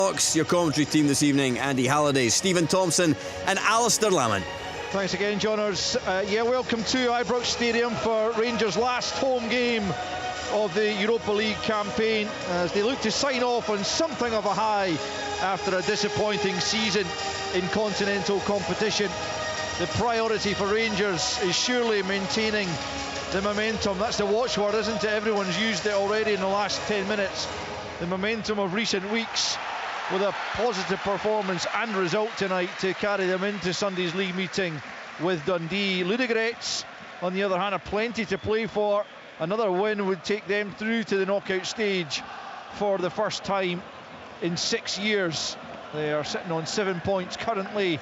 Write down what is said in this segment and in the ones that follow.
Your commentary team this evening: Andy Halliday, Stephen Thompson and Alistair Lamont. Thanks again, Johners. Welcome to Ibrox Stadium for Rangers' last home game of the Europa League campaign, as they look to sign off on something of a high after a disappointing season in continental competition. The priority for Rangers is surely maintaining the momentum. That's the watchword, isn't it? Everyone's used it already in the last 10 minutes. The momentum of recent weeks, with a positive performance and result tonight to carry them into Sunday's league meeting with Dundee. Ludogorets, on the other hand, have plenty to play for. Another win would take them through to the knockout stage for the first time in 6 years. They are sitting on 7 points currently,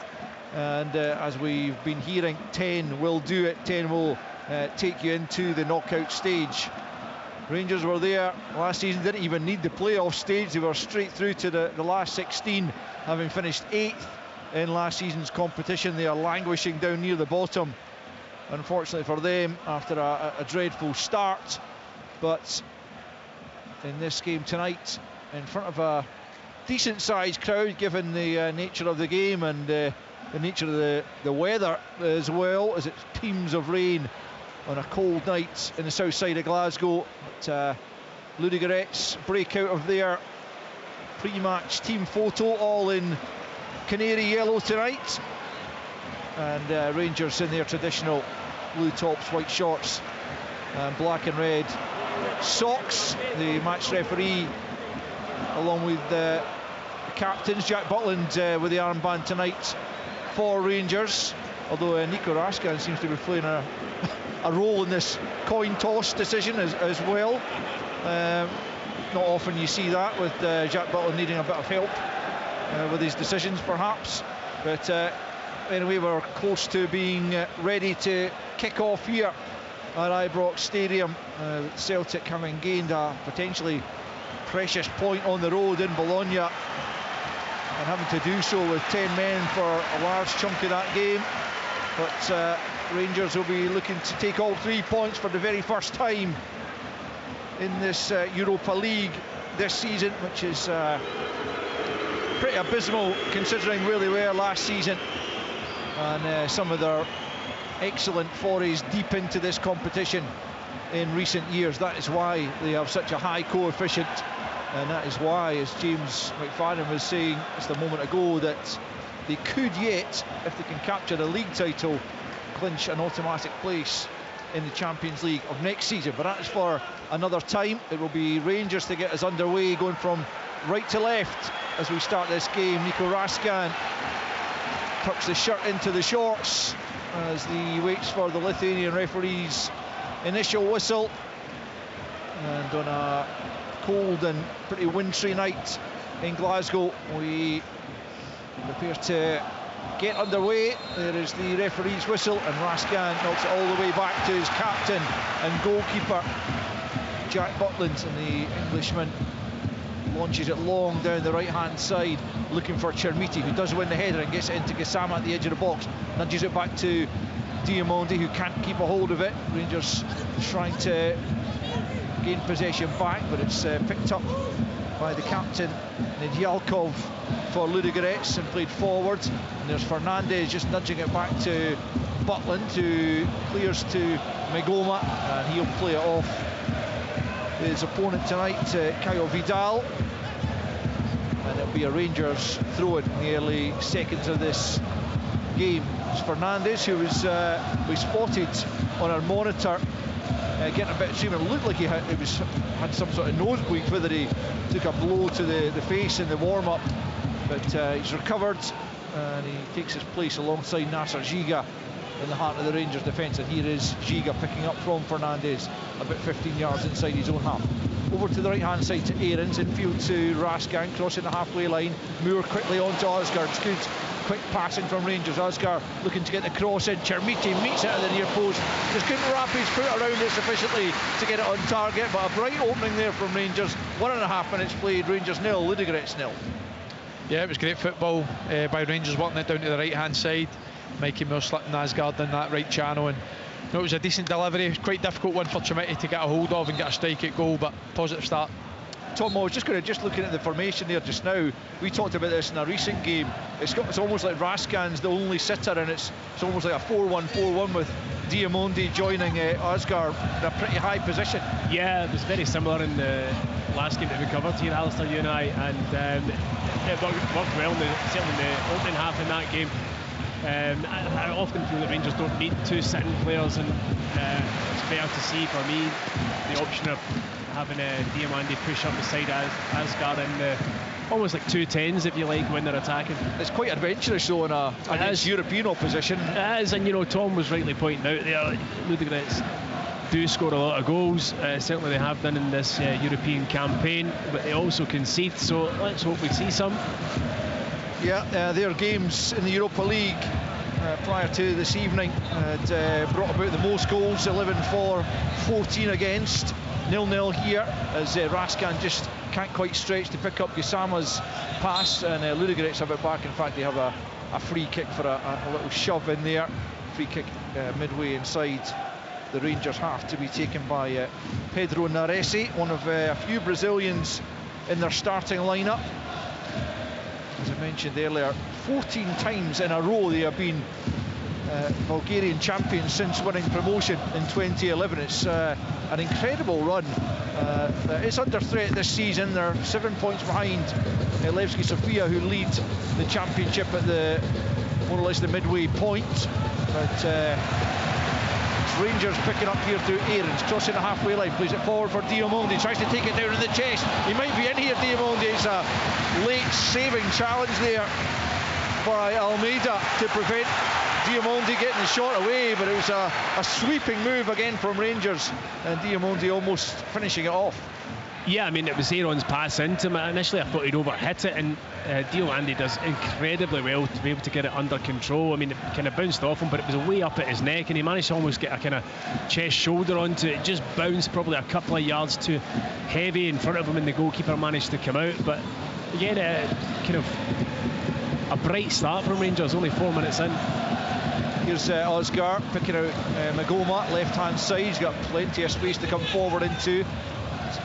and as we've been hearing, 10 will do it. 10 will take you into the knockout stage. Rangers were there last season, didn't even need the playoff stage. They were straight through to the last 16, having finished 8th in last season's competition. They are languishing down near the bottom, unfortunately for them, after a dreadful start. But in this game tonight, in front of a decent sized crowd, given the nature of the game and the nature of the weather as well, as it teems of rain on a cold night in the south side of Glasgow. But Ludogorets break out of their pre-match team photo, all in canary yellow tonight, and Rangers in their traditional blue tops, white shorts and black and red socks. The match referee, along with the captains, Jack Butland with the armband tonight for Rangers, although Nico Raskin seems to be playing a role in this coin toss decision as well. Not often you see that, with Jack Butler needing a bit of help with his decisions perhaps, but anyway, we're close to being ready to kick off here at Ibrox Stadium. Celtic having gained a potentially precious point on the road in Bologna, and having to do so with 10 men for a large chunk of that game. But Rangers will be looking to take all 3 points for the very first time in this Europa League this season, which is pretty abysmal considering where they were last season, and some of their excellent forays deep into this competition in recent years. That is why they have such a high coefficient, and that is why, as James McFadden was saying just a moment ago, that they could yet, if they can capture the league title, clinch an automatic place in the Champions League of next season. But that is for another time. It will be Rangers to get us underway, going from right to left as we start this game. Nico Raskin tucks the shirt into the shorts as he waits for the Lithuanian referee's initial whistle. And on a cold and pretty wintry night in Glasgow, we prepare to get underway. There is the referee's whistle, and Raskin knocks it all the way back to his captain and goalkeeper Jack Butland, and the Englishman launches it long down the right hand side, looking for Chermiti, who does win the header and gets it into Gassama at the edge of the box, nudges it back to Diamondi, who can't keep a hold of it. Rangers trying to gain possession back, but it's picked up by the captain Nedjalkov for Ludogorets and played forward. And there's Fernandez just nudging it back to Butland, who clears to Megoma, and he'll play it off his opponent tonight, Caio Vidal, and it'll be a Rangers throw-in in the early seconds of this game. It's Fernandez, who was we spotted on our monitor getting a bit of treatment. It looked like he had some sort of nosebleed, whether he took a blow to the face in the warm-up, but he's recovered, and he takes his place alongside Nasser Giga in the heart of the Rangers defence. And here is Giga picking up from Fernandez about 15 yards inside his own half. Over to the right hand side to Aarons, infield to Raskin, crossing the halfway line. Moore quickly onto Oscar. It's good quick passing from Rangers. Oscar looking to get the cross in. Chermiti meets it at the near post, just couldn't wrap his foot around it sufficiently to get it on target. But a bright opening there from Rangers. 1.5 minutes played. Rangers 0, Ludogorets 0. Yeah, it was great football by Rangers, working it down to the right hand side. Mikey Moore slipping Asgard in that right channel, and it was a decent delivery. Quite difficult one for Chermiti to get a hold of and get a strike at goal, but positive start. Tom, I was just looking at the formation there just now. We talked about this in a recent game. It's almost like Raskan's the only sitter, and it's almost like a 4-1-4-1 with Diamondi joining Oscar in a pretty high position. Yeah, it was very similar in the last game that we covered here, Alistair, you and I, and it worked well, certainly in the opening half in that game. I often feel that Rangers don't need two sitting players, and it's fair to see for me the option of having Diamandi push up the side as Asgard in almost like 2-10s, if you like, when they're attacking. It's quite adventurous though against European opposition. It is, and you know, Tom was rightly pointing out there, Ludogorets do score a lot of goals, certainly they have done in this European campaign, but they also concede, so let's hope we see some. Yeah, their games in the Europa League prior to this evening had brought about the most goals, 11 for, 14 against. 0-0 here as Raskan just can't quite stretch to pick up Gisama's pass, and Ludogorets have it back. In fact, they have a free kick for a little shove in there. Free kick midway inside the Rangers half to be taken by Pedro Nares, one of a few Brazilians in their starting lineup. As I mentioned earlier, 14 times in a row they have been Bulgarian champions since winning promotion in 2011. It's an incredible run. It's under threat this season. They're 7 points behind Levski Sofia, who lead the championship at the more or less the midway point. But it's Rangers picking up here to Aarons, crossing the halfway line, plays it forward for Diamondi, tries to take it down in the chest. He might be in here, Diamondi. It's a late saving challenge there by Almeida to prevent Diamondi getting the shot away, but it was a sweeping move again from Rangers, and Diamondi almost finishing it off. Yeah, I mean, it was Aaron's pass into him. Initially I thought he'd overhit it, and Diamondi does incredibly well to be able to get it under control. I mean, it kind of bounced off him, but it was way up at his neck, and he managed to almost get a kind of chest shoulder onto it. It just bounced probably a couple of yards too heavy in front of him, and the goalkeeper managed to come out. But again, kind of a bright start from Rangers, only 4 minutes in. Here's Osgar picking out Magoma, left-hand side. He's got plenty of space to come forward into.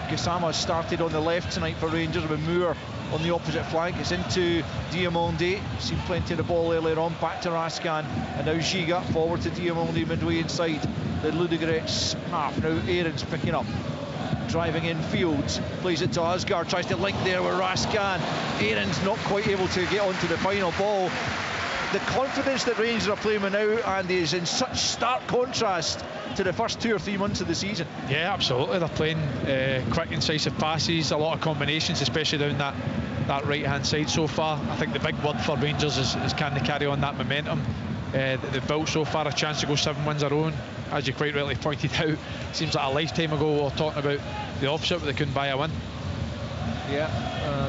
Gisama started on the left tonight for Rangers, with Moore on the opposite flank. It's into Diamondi. Seen plenty of the ball earlier on. Back to Raskan, and now Giga forward to Diamondi midway inside the Ludogorets half. Now Aarons picking up, driving in Fields, plays it to Osgar, tries to link there with Raskan. Aarons not quite able to get onto the final ball. The confidence that Rangers are playing with now, Andy, is in such stark contrast to the first 2 or 3 months of the season. Yeah, absolutely. They're playing quick, incisive passes, a lot of combinations, especially down that right-hand side so far. I think the big word for Rangers is can they carry on that momentum that they've built so far, a chance to go 7 wins their own. As you quite rightly pointed out, seems like a lifetime ago we were talking about the opposite, but they couldn't buy a win. Yeah,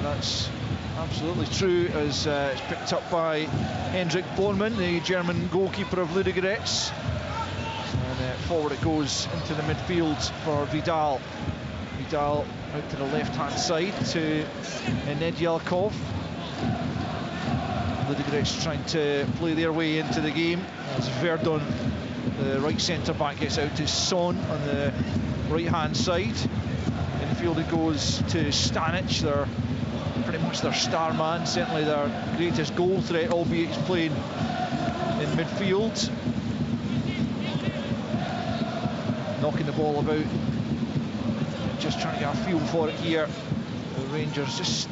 that's absolutely true, as it's picked up by Hendrik Bornmann, the German goalkeeper of Ludogorets. And forward it goes into the midfield for Vidal. Vidal out to the left-hand side to Nedyalkov. Ludogorets trying to play their way into the game as Verdon, the right centre-back, gets out to Son on the right-hand side. Infield it goes to Stanic, their pretty much their star man, certainly their greatest goal threat, albeit he's playing in midfield. Knocking the ball about, just trying to get a feel for it here. The Rangers just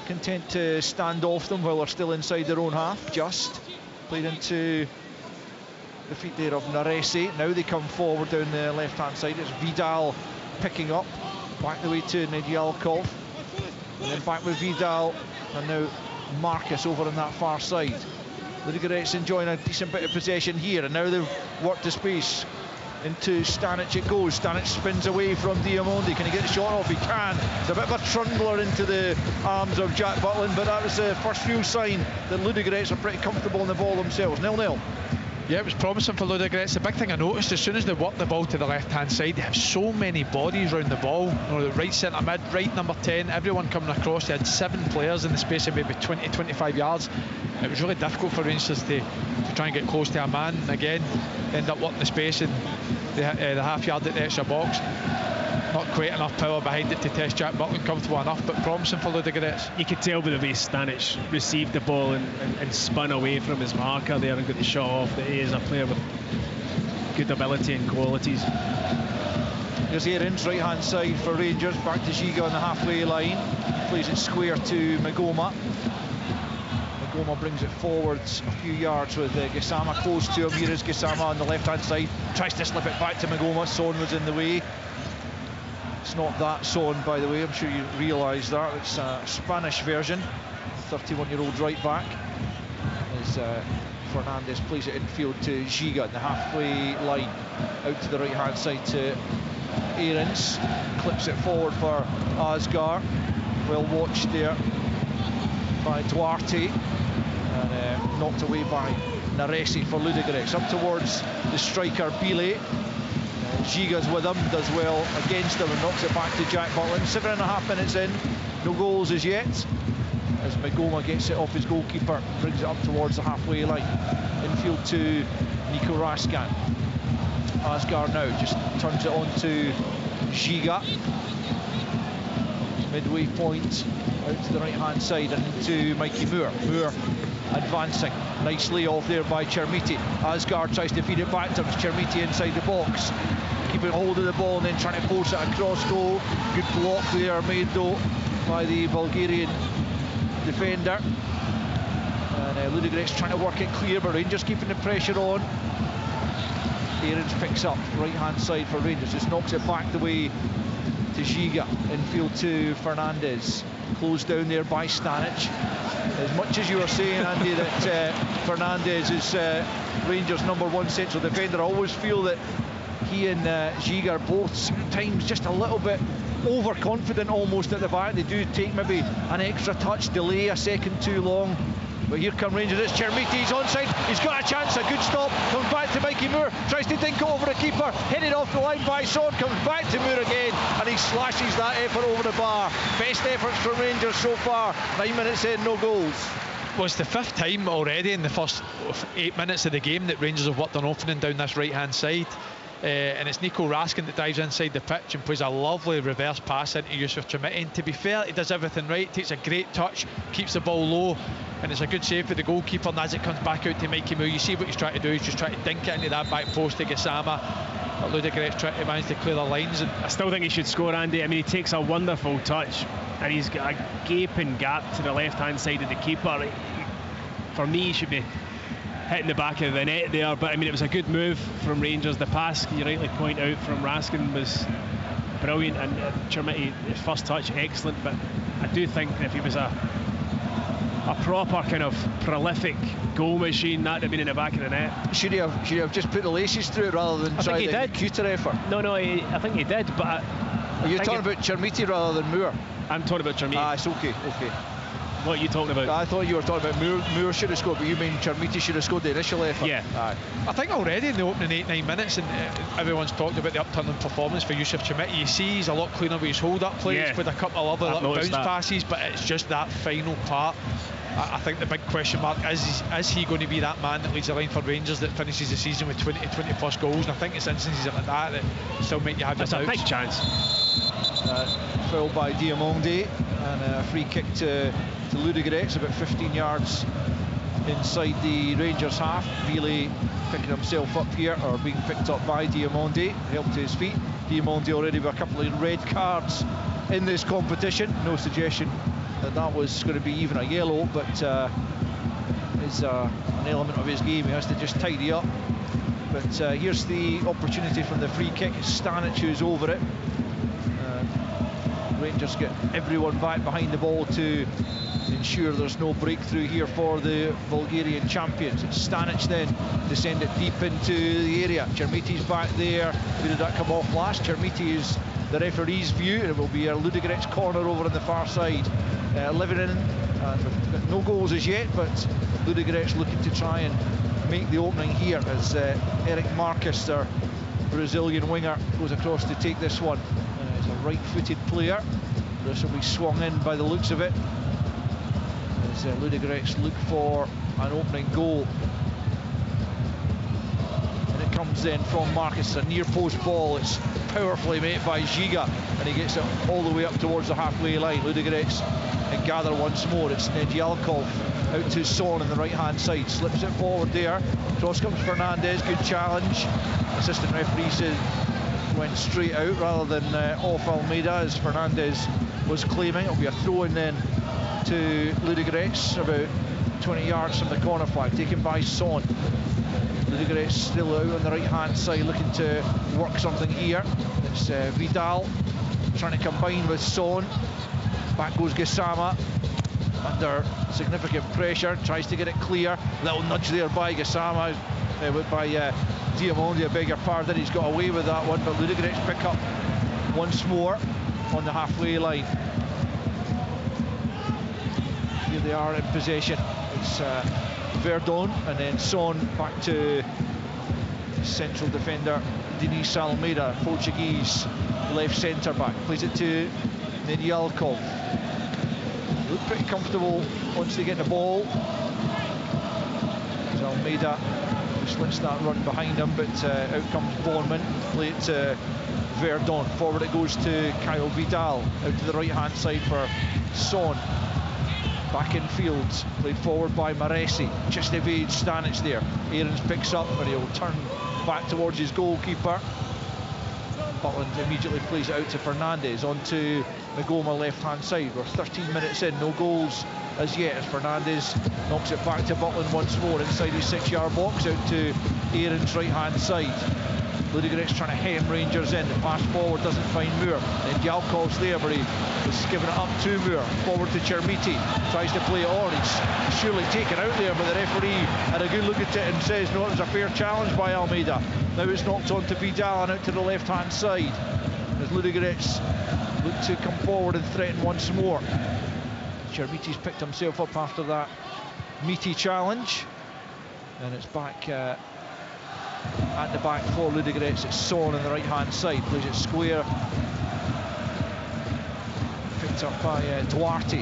content to stand off them while they're still inside their own half. Just played into the feet there of Naresi. Now they come forward down the left-hand side. It's Vidal picking up, back the way to Nedyalkov, and then back with Vidal, and now Marcus over on that far side. Ludogorets enjoying a decent bit of possession here, and now they've worked the space into Stanic. It goes. Stanic spins away from Diamondi. Can he get the shot off? He can. It's a bit of a trundler into the arms of Jack Butland, but that was the first real sign that Ludogorets are pretty comfortable in the ball themselves. 0-0. Yeah, it was promising for Ludogorets. The big thing I noticed, as soon as they worked the ball to the left-hand side, they have so many bodies around the ball. You know, the right centre mid, right number 10, everyone coming across. They had 7 players in the space of maybe 20-25 yards. It was really difficult for Rangers to try and get close to a man. And again, end up working the space in the half yard at the extra box. not quite enough power behind it to test Jack Butland comfortable enough, but promising for Ludogorets. You could tell by the way Stanic received the ball and spun away from his marker there and got the shot off that he is a player with good ability and qualities. Here's Aarons, right hand side for Rangers, back to Giga on the halfway line, plays it square to Magoma. Magoma brings it forwards a few yards with Gassama close to him. Here is Gassama on the left hand side, tries to slip it back to Magoma. Son was in the way. It's not that Son, by the way, I'm sure you realise that. It's a Spanish version. 31-year-old right back as Fernandez plays it infield to Giga at the halfway line, out to the right hand side to Aarons, clips it forward for Asgar. Well watched there by Duarte, and knocked away by Naresi for Ludogorets. Up towards the striker Bile. Giga's with him, does well against him and knocks it back to Jack Butland. 7.5 minutes in, no goals as yet, as Magoma gets it off his goalkeeper, brings it up towards the halfway line. Infield to Nico Raskan. Asgar now just turns it on to Giga. Midway point, out to the right hand side and into Mikey Moore. Moore advancing, nicely off there by Chermiti. Asgar tries to feed it back to him. Chermiti inside the box, keeping hold of the ball and then trying to force it across goal. Good block there made though by the Bulgarian defender. And Ludogorets trying to work it clear, but Rangers keeping the pressure on. Aarons picks up right hand side for Rangers, just knocks it back the way to Giga. Infield to Fernandez, closed down there by Stanic. As much as you were saying, Andy, that Fernandez is Rangers' #1 central defender, I always feel that he and Giga are both sometimes just a little bit overconfident almost at the back. They do take maybe an extra touch, delay a second too long. But here come Rangers, it's Chermiti, he's onside, he's got a chance, a good stop, comes back to Mikey Moore, tries to dink it over the keeper, headed off the line by Son, comes back to Moore again, and he slashes that effort over the bar. Best efforts from Rangers so far, 9 minutes in, no goals. Well, it's the 5th time already in the first 8 minutes of the game that Rangers have worked on opening down this right hand side. And it's Nico Raskin that dives inside the pitch and plays a lovely reverse pass into Yusuf Chermiti. And to be fair, he does everything right, takes a great touch, keeps the ball low, and it's a good save for the goalkeeper. And as it comes back out to Mikey Moore, you see what he's trying to do, he's just trying to dink it into that back post to Gassama. But Ludogorets trying to manage to clear the lines. And I still think he should score, Andy. I mean, he takes a wonderful touch and he's got a gaping gap to the left hand side of the keeper. For me, he should be hitting the back of the net there, but I mean, it was a good move from Rangers. The pass, you rightly point out, from Raskin was brilliant, and Chermiti, his first touch, excellent. But I do think if he was a proper kind of prolific goal machine, that'd have been in the back of the net. Should he have just put the laces through it rather than try the cuter effort? No, I think he did, but are you talking about Chermiti rather than Moore? I'm talking about Chermiti. Ah, it's okay. What are you talking about? I thought you were talking about Moore should have scored, but you mean Chermiti should have scored the initial effort? Yeah. Aye. I think already in the opening 8-9 minutes, and everyone's talked about the upturning performance for Yusuf Chermiti. You see he's a lot cleaner with his hold-up plays, with a couple of other little bounce passes, but it's just that final part. I think the big question mark is he going to be that man that leads the line for Rangers that finishes the season with 20 plus goals? And I think it's instances like that still make you have your doubts. That's a big chance. Foul by Diamonde, and a free kick to Ludogorets, about 15 yards inside the Rangers half. Vile picking himself up here, or being picked up by Diamonde, helped to his feet. Diamonde already with a couple of red cards in this competition. No suggestion that was going to be even a yellow, but is an element of his game. He has to just tidy up. But here's the opportunity from the free kick. It's Stanic who's over it. Rangers get everyone back behind the ball to ensure there's no breakthrough here for the Bulgarian champions. It's Stanic then to send it deep into the area. Chermiti's back there. Who did that come off last? Chermiti is the referee's view, and it will be a Ludogorets corner over on the far side. Living in, no goals as yet, but Ludogorets looking to try and make the opening here as Eric Marcus, their Brazilian winger, goes across to take this one. He's a right-footed player. This will be swung in by the looks of it, as Ludogorets look for an opening goal. And it comes then from Marcus. It's a near post ball. It's powerfully made by Giga, and he gets it all the way up towards the halfway line. Ludogorets and gather once more. It's Nedjalkov out to Son on the right hand side, slips it forward there. Cross comes Fernandez, good challenge. Assistant referee said went straight out rather than off Almeida, as Fernandez was claiming. It'll be a throw in then to Ludogorets, about 20 yards from the corner flag, taken by Son. Ludogorets still out on the right hand side, looking to work something here. It's Vidal trying to combine with Son. Back goes Gassama, under significant pressure, tries to get it clear. Little nudge there by Gassama, by Diamondi, I beg your pardon. He's got away with that one, but Ludogorets pick up once more on the halfway line. Here they are in possession. It's Verdon, and then Son back to central defender Denis Almeida, Portuguese left centre back. Plays it to Nedjalkov. Look pretty comfortable once they get the ball. As Almeida just lets that run behind him, but out comes Bornman. Play it to Verdon. Forward it goes to Kyle Vidal. Out to the right hand side for Son. Back in field, played forward by Maresi. Just evades Stanic there. Aarons picks up, and he'll turn back towards his goalkeeper. Butland immediately plays it out to Fernandez, onto Magoma left hand side. We're 13 minutes in, no goals as yet, as Fernandez knocks it back to Butland once more inside his 6-yard box, out to Aarons right hand side. Ludogorets trying to hem Rangers in. The pass forward doesn't find Moore. Then Jalkov's there, but he was giving it up to Moore. Forward to Chermiti, tries to play it on. He's surely taken out there, but the referee had a good look at it and says no, it was a fair challenge by Almeida. Now it's knocked on to Vidal and out to the left hand side, as Ludogorets look to come forward and threaten once more. Chermiti's picked himself up after that meaty challenge, and it's back at the back for Ludogorets. It's Son on the right hand side, plays it square, picked up by Duarte,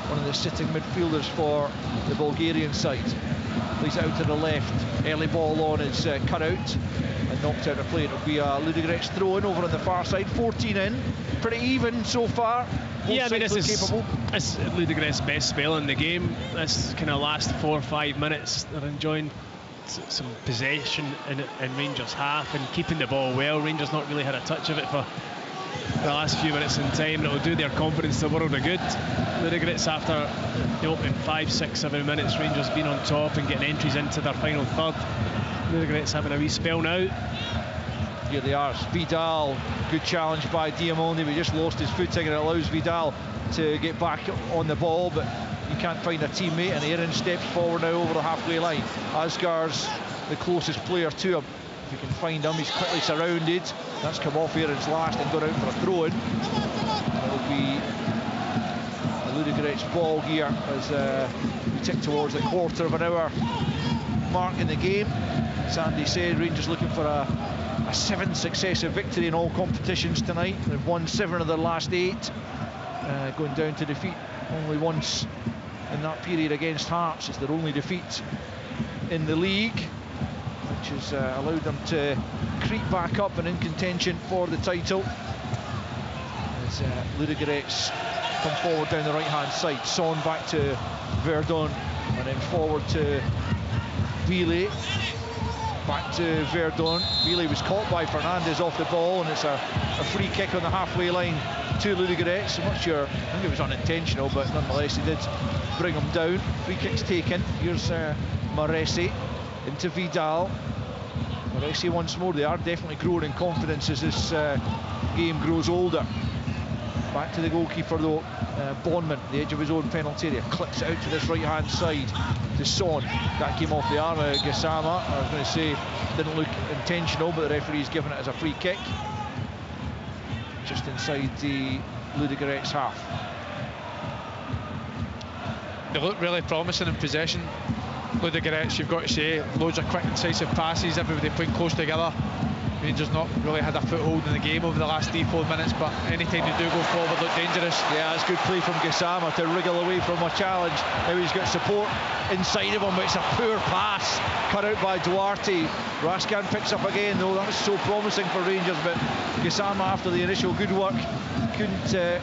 one of the sitting midfielders for the Bulgarian side. Plays it out to the left, early ball on, it's cut out and knocked out of play. It'll be a Ludogorets throw in over on the far side. 14 in, pretty even so far. Yeah, I mean, this is Ludogorets' best spell in the game. This kind of last 4 or 5 minutes, they're enjoying some possession in Rangers' half and keeping the ball well. Rangers not really had a touch of it for the last few minutes in time, and it'll do their confidence the world of good. Ludogorets, after the opening 5, 6, 7 minutes, Rangers being on top and getting entries into their final third. Ludogorets having a wee spell now. Here they are, Vidal, good challenge by Diamondi, but he just lost his footing, and it allows Vidal to get back on the ball, but he can't find a teammate, and Aaron steps forward now over the halfway line. Asgar's the closest player to him. If he can find him, he's quickly surrounded. That's come off Aaron's last and gone out for a throw-in. It'll be the Ludogorets ball here as we tick towards the quarter of an hour mark in the game. Sandy said Rangers looking for a 7th successive victory in all competitions tonight. They've won 7 of their last 8, going down to defeat only once in that period against Hearts. It's their only defeat in the league, which has allowed them to creep back up and in contention for the title. As Ludogorets come forward down the right hand side. Son back to Verdon, and then forward to Ville. Back to Verdon. Ville was caught by Fernandez off the ball, and it's a free kick on the halfway line to Ludogorets. I'm not sure, I think it was unintentional, but nonetheless he did bring him down. Free kick's taken. Here's Maresi into Vidal. Maresi once more. They are definitely growing in confidence as this game grows older. Back to the goalkeeper though, Bonman, the edge of his own penalty area, clips it out to this right hand side to Son. That came off the arm of Gassama. I was going to say didn't look intentional, but the referee's given it as a free kick just inside the Ludogorets half. They look really promising in possession, Ludogorets, you've got to say. Loads of quick, incisive passes, everybody playing close together. Rangers not really had a foothold in the game over the last 3-4 minutes, but anytime they do go forward look dangerous. Yeah, it's good play from Gassama to wriggle away from a challenge. Now he's got support inside of him, but it's a poor pass cut out by Duarte. Raskan picks up again, though. That was so promising for Rangers, but Gassama, after the initial good work, couldn't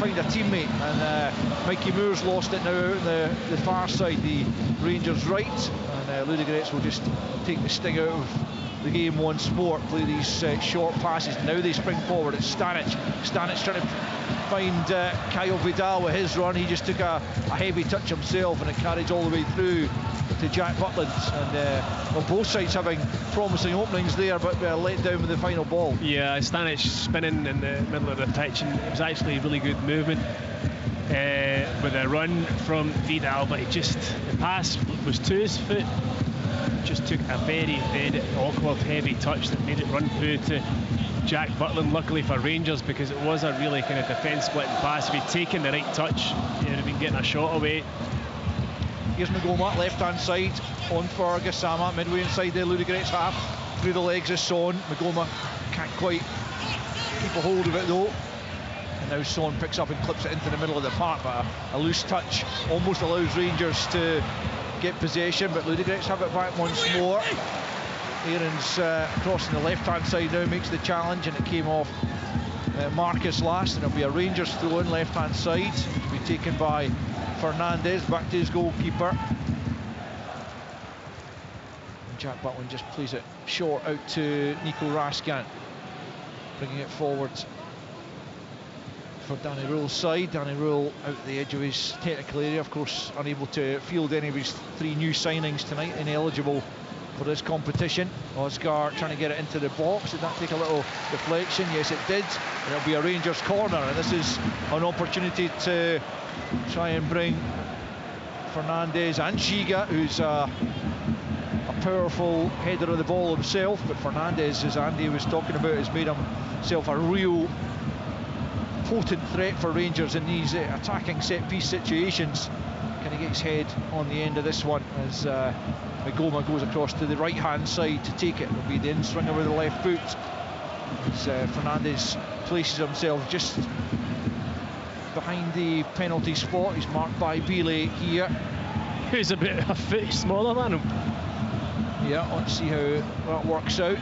find a teammate, and Mikey Moore's lost it now out on the far side, the Rangers right, and Ludogorets will just take the sting out of the game once more, play these short passes. Now they spring forward. It's Stanic trying to find Kyle Vidal with his run. He just took a heavy touch himself, and it carried all the way through to Jack Butland, and well, both sides having promising openings there, but let down with the final ball. Yeah, Stanic spinning in the middle of the pitch, and it was actually really good movement with a run from Vidal, but the pass was to his foot, just took a very, very awkward heavy touch that made it run through to Jack Butland. Luckily for Rangers, because it was a really kind of defence splitting pass. If he'd taken the right touch, he'd have been getting a shot away. Here's Magoma, left-hand side, on for Gassama, midway inside the Ludogorets half, through the legs of Son. Magoma can't quite keep a hold of it though. And now Son picks up and clips it into the middle of the park, but a loose touch almost allows Rangers to get possession, but Ludogorets have it back once more. Aaron's crossing the left-hand side now, makes the challenge, and it came off Marcus last, and it'll be a Rangers throw-in left-hand side, which will be taken by Fernandez, back to his goalkeeper. And Jack Butland just plays it short out to Nico Raskan, bringing it forward for Danny Rule's side. Danny Rule out at the edge of his technical area, of course unable to field any of his 3 new signings tonight, ineligible for this competition. Oscar trying to get it into the box. Did that take a little deflection? Yes, it did. And it'll be a Rangers corner, and this is an opportunity to try and bring Fernandez and Giga, who's a powerful header of the ball himself, but Fernandez, as Andy was talking about, has made himself a real potent threat for Rangers in these attacking set-piece situations. Can he get his head on the end of this one as Magoma goes across to the right-hand side to take it? It'll be the in-swinger with the left foot as Fernandez places himself just behind the penalty spot. He's marked by Bile here. Who's a foot smaller than him. Yeah, let's see how that works out.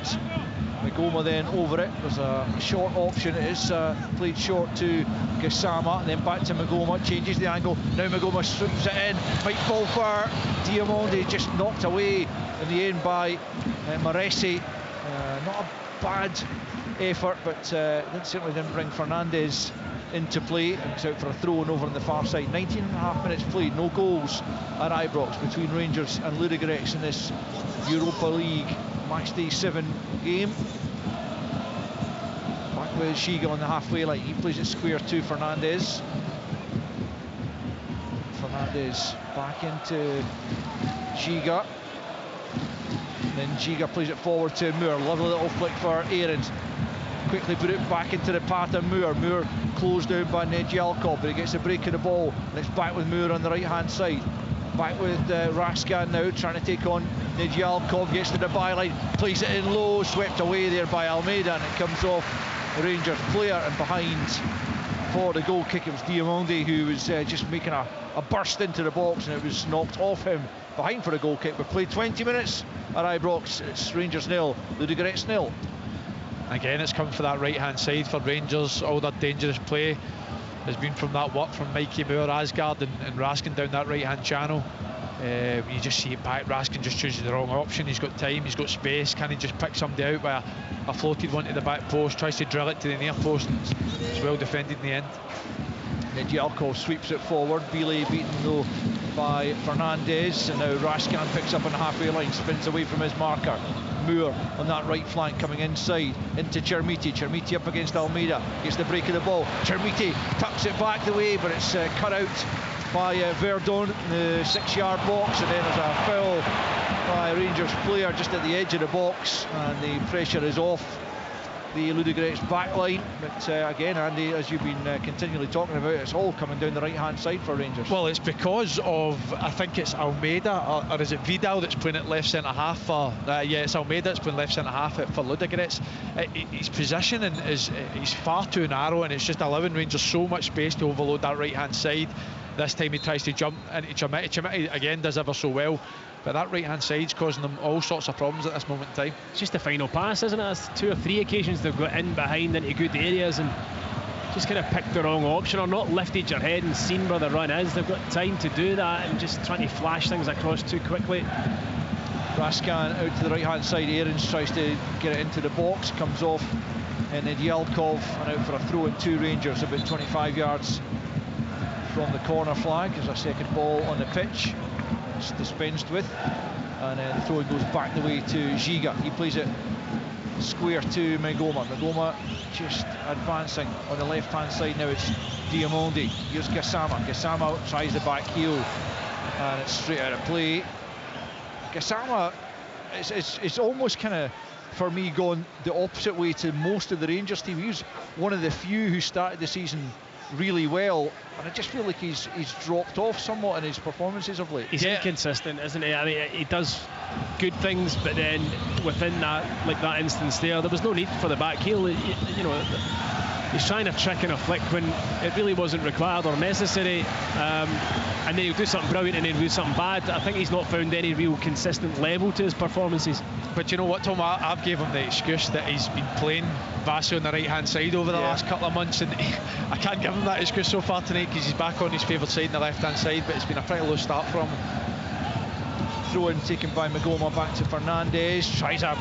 Magoma then over it. There's a short option. It is played short to Gassama, and then back to Magoma. Changes the angle. Now Magoma sweeps it in. Might fall for Diamondi. Just knocked away in the end by Maresi. Not a bad effort, but certainly didn't bring Fernandez into play, and it's out for a throw and over on the far side. 19.5 minutes played, no goals at Ibrox between Rangers and Ludogorets in this Europa League Matchday 7 game. Back with Giga on the halfway line. He plays it square to Fernandez. Fernandez back into Giga. And then Giga plays it forward to Moore. Lovely little flick for Aarons. Quickly put it back into the path of Moore. Moore closed down by Nedjalkov, but he gets a break of the ball, and it's back with Moore on the right hand side. Back with Raskan now, trying to take on Nedjalkov, gets to the byline, plays it in low, swept away there by Almeida, and it comes off the Rangers player, and behind for the goal kick it was Diamondi, who was just making a burst into the box, and it was knocked off him. Behind for the goal kick. We've played 20 minutes at Ibrox. It's Rangers 0, Ludogorets 0. Again, it's come for that right-hand side for Rangers. All that dangerous play has been from that work from Mikey Moore, Asgard and Raskin down that right-hand channel. You just see it back. Raskin just chooses the wrong option. He's got time, he's got space. Can he just pick somebody out by a floated one to the back post, tries to drill it to the near post. It's well defended in the end. Nedjalkov sweeps it forward. Bile beaten though by Fernandez, and now Raskan picks up on the halfway line, spins away from his marker. Moore on that right flank coming inside into Chermiti. Chermiti up against Almeida, gets the break of the ball. Chermiti tucks it back the way, but it's cut out by Verdon in the 6-yard box, and then there's a foul by a Rangers player just at the edge of the box, and the pressure is off the Ludogorets back line. But again, Andy, as you've been continually talking about, it's all coming down the right-hand side for Rangers. Well, it's because of, I think it's Almeida, or is it Vidal that's playing at left centre-half for, yeah, it's Almeida that's playing left centre-half for Ludogorets. His positioning he's far too narrow, and it's just allowing Rangers so much space to overload that right-hand side. This time he tries to jump into Chimiti. Chimiti again does ever so well, but that right-hand side's causing them all sorts of problems at this moment in time. It's just the final pass, isn't it? That's 2 or 3 occasions they've got in behind into good areas and just kind of picked the wrong option, or not lifted your head and seen where the run is. They've got time to do that, and just trying to flash things across too quickly. Raskan out to the right-hand side. Aarons tries to get it into the box, comes off, and then Yelkov and out for a throw in 2 Rangers, about 25 yards from the corner flag. There's a second ball on the pitch. It's dispensed with, and then the throw goes back the way to Giga. He plays it square to Magoma. Magoma just advancing on the left hand side now. It's Diamondi. Here's Gassama. Gassama tries the back heel, and it's straight out of play. Gassama, it's almost kind of, for me, gone the opposite way to most of the Rangers team. He was one of the few who started the season really well, and I just feel like he's dropped off somewhat in his performances of late. He's inconsistent, isn't he? I mean, he does good things, but then within that, like that instance there was no need for the back heel. You know, he's trying to trick and a flick when it really wasn't required or necessary, and then he'll do something brilliant and then do something bad. I think he's not found any real consistent level to his performances. But you know what, Tom, I've gave him the excuse that he's been playing Vassy on the right hand side over the last couple of months, and I can't give him that excuse so far tonight, because he's back on his favourite side, the left hand side, but it's been a pretty low start from him. Throw in taken by Magoma back to Fernandez. Tries a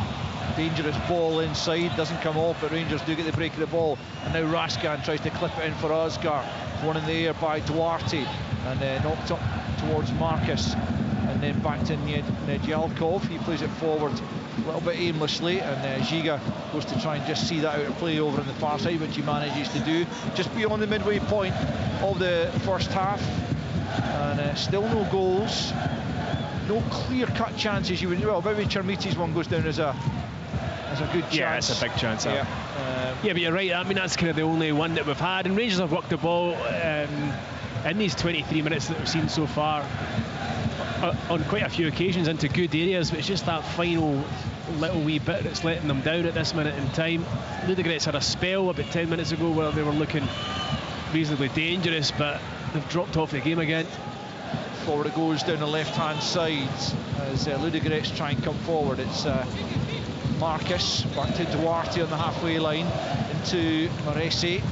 dangerous ball inside, doesn't come off, but Rangers do get the break of the ball, and now Raskan tries to clip it in for Osgar. One in the air by Duarte, and knocked up towards Marcus, and then back to Nedjalkov. He plays it forward a little bit aimlessly, and Giga goes to try and just see that out of play over on the far side, which he manages to do just beyond the midway point of the first half. And still no goals, no clear-cut chances. You would, well, maybe Chermiti's one goes down as a good chance. Yeah, it's a big chance. Yeah, but you're right. I mean, that's kind of the only one that we've had, and Rangers have worked the ball in these 23 minutes that we've seen so far on quite a few occasions into good areas, but it's just that final little wee bit that's letting them down at this minute in time. Ludogorets had a spell about 10 minutes ago where they were looking reasonably dangerous, but they've dropped off the game again. Forward it goes down the left-hand side as Ludogorets try and come forward. It's Marcus back to Duarte on the halfway line into Maresi.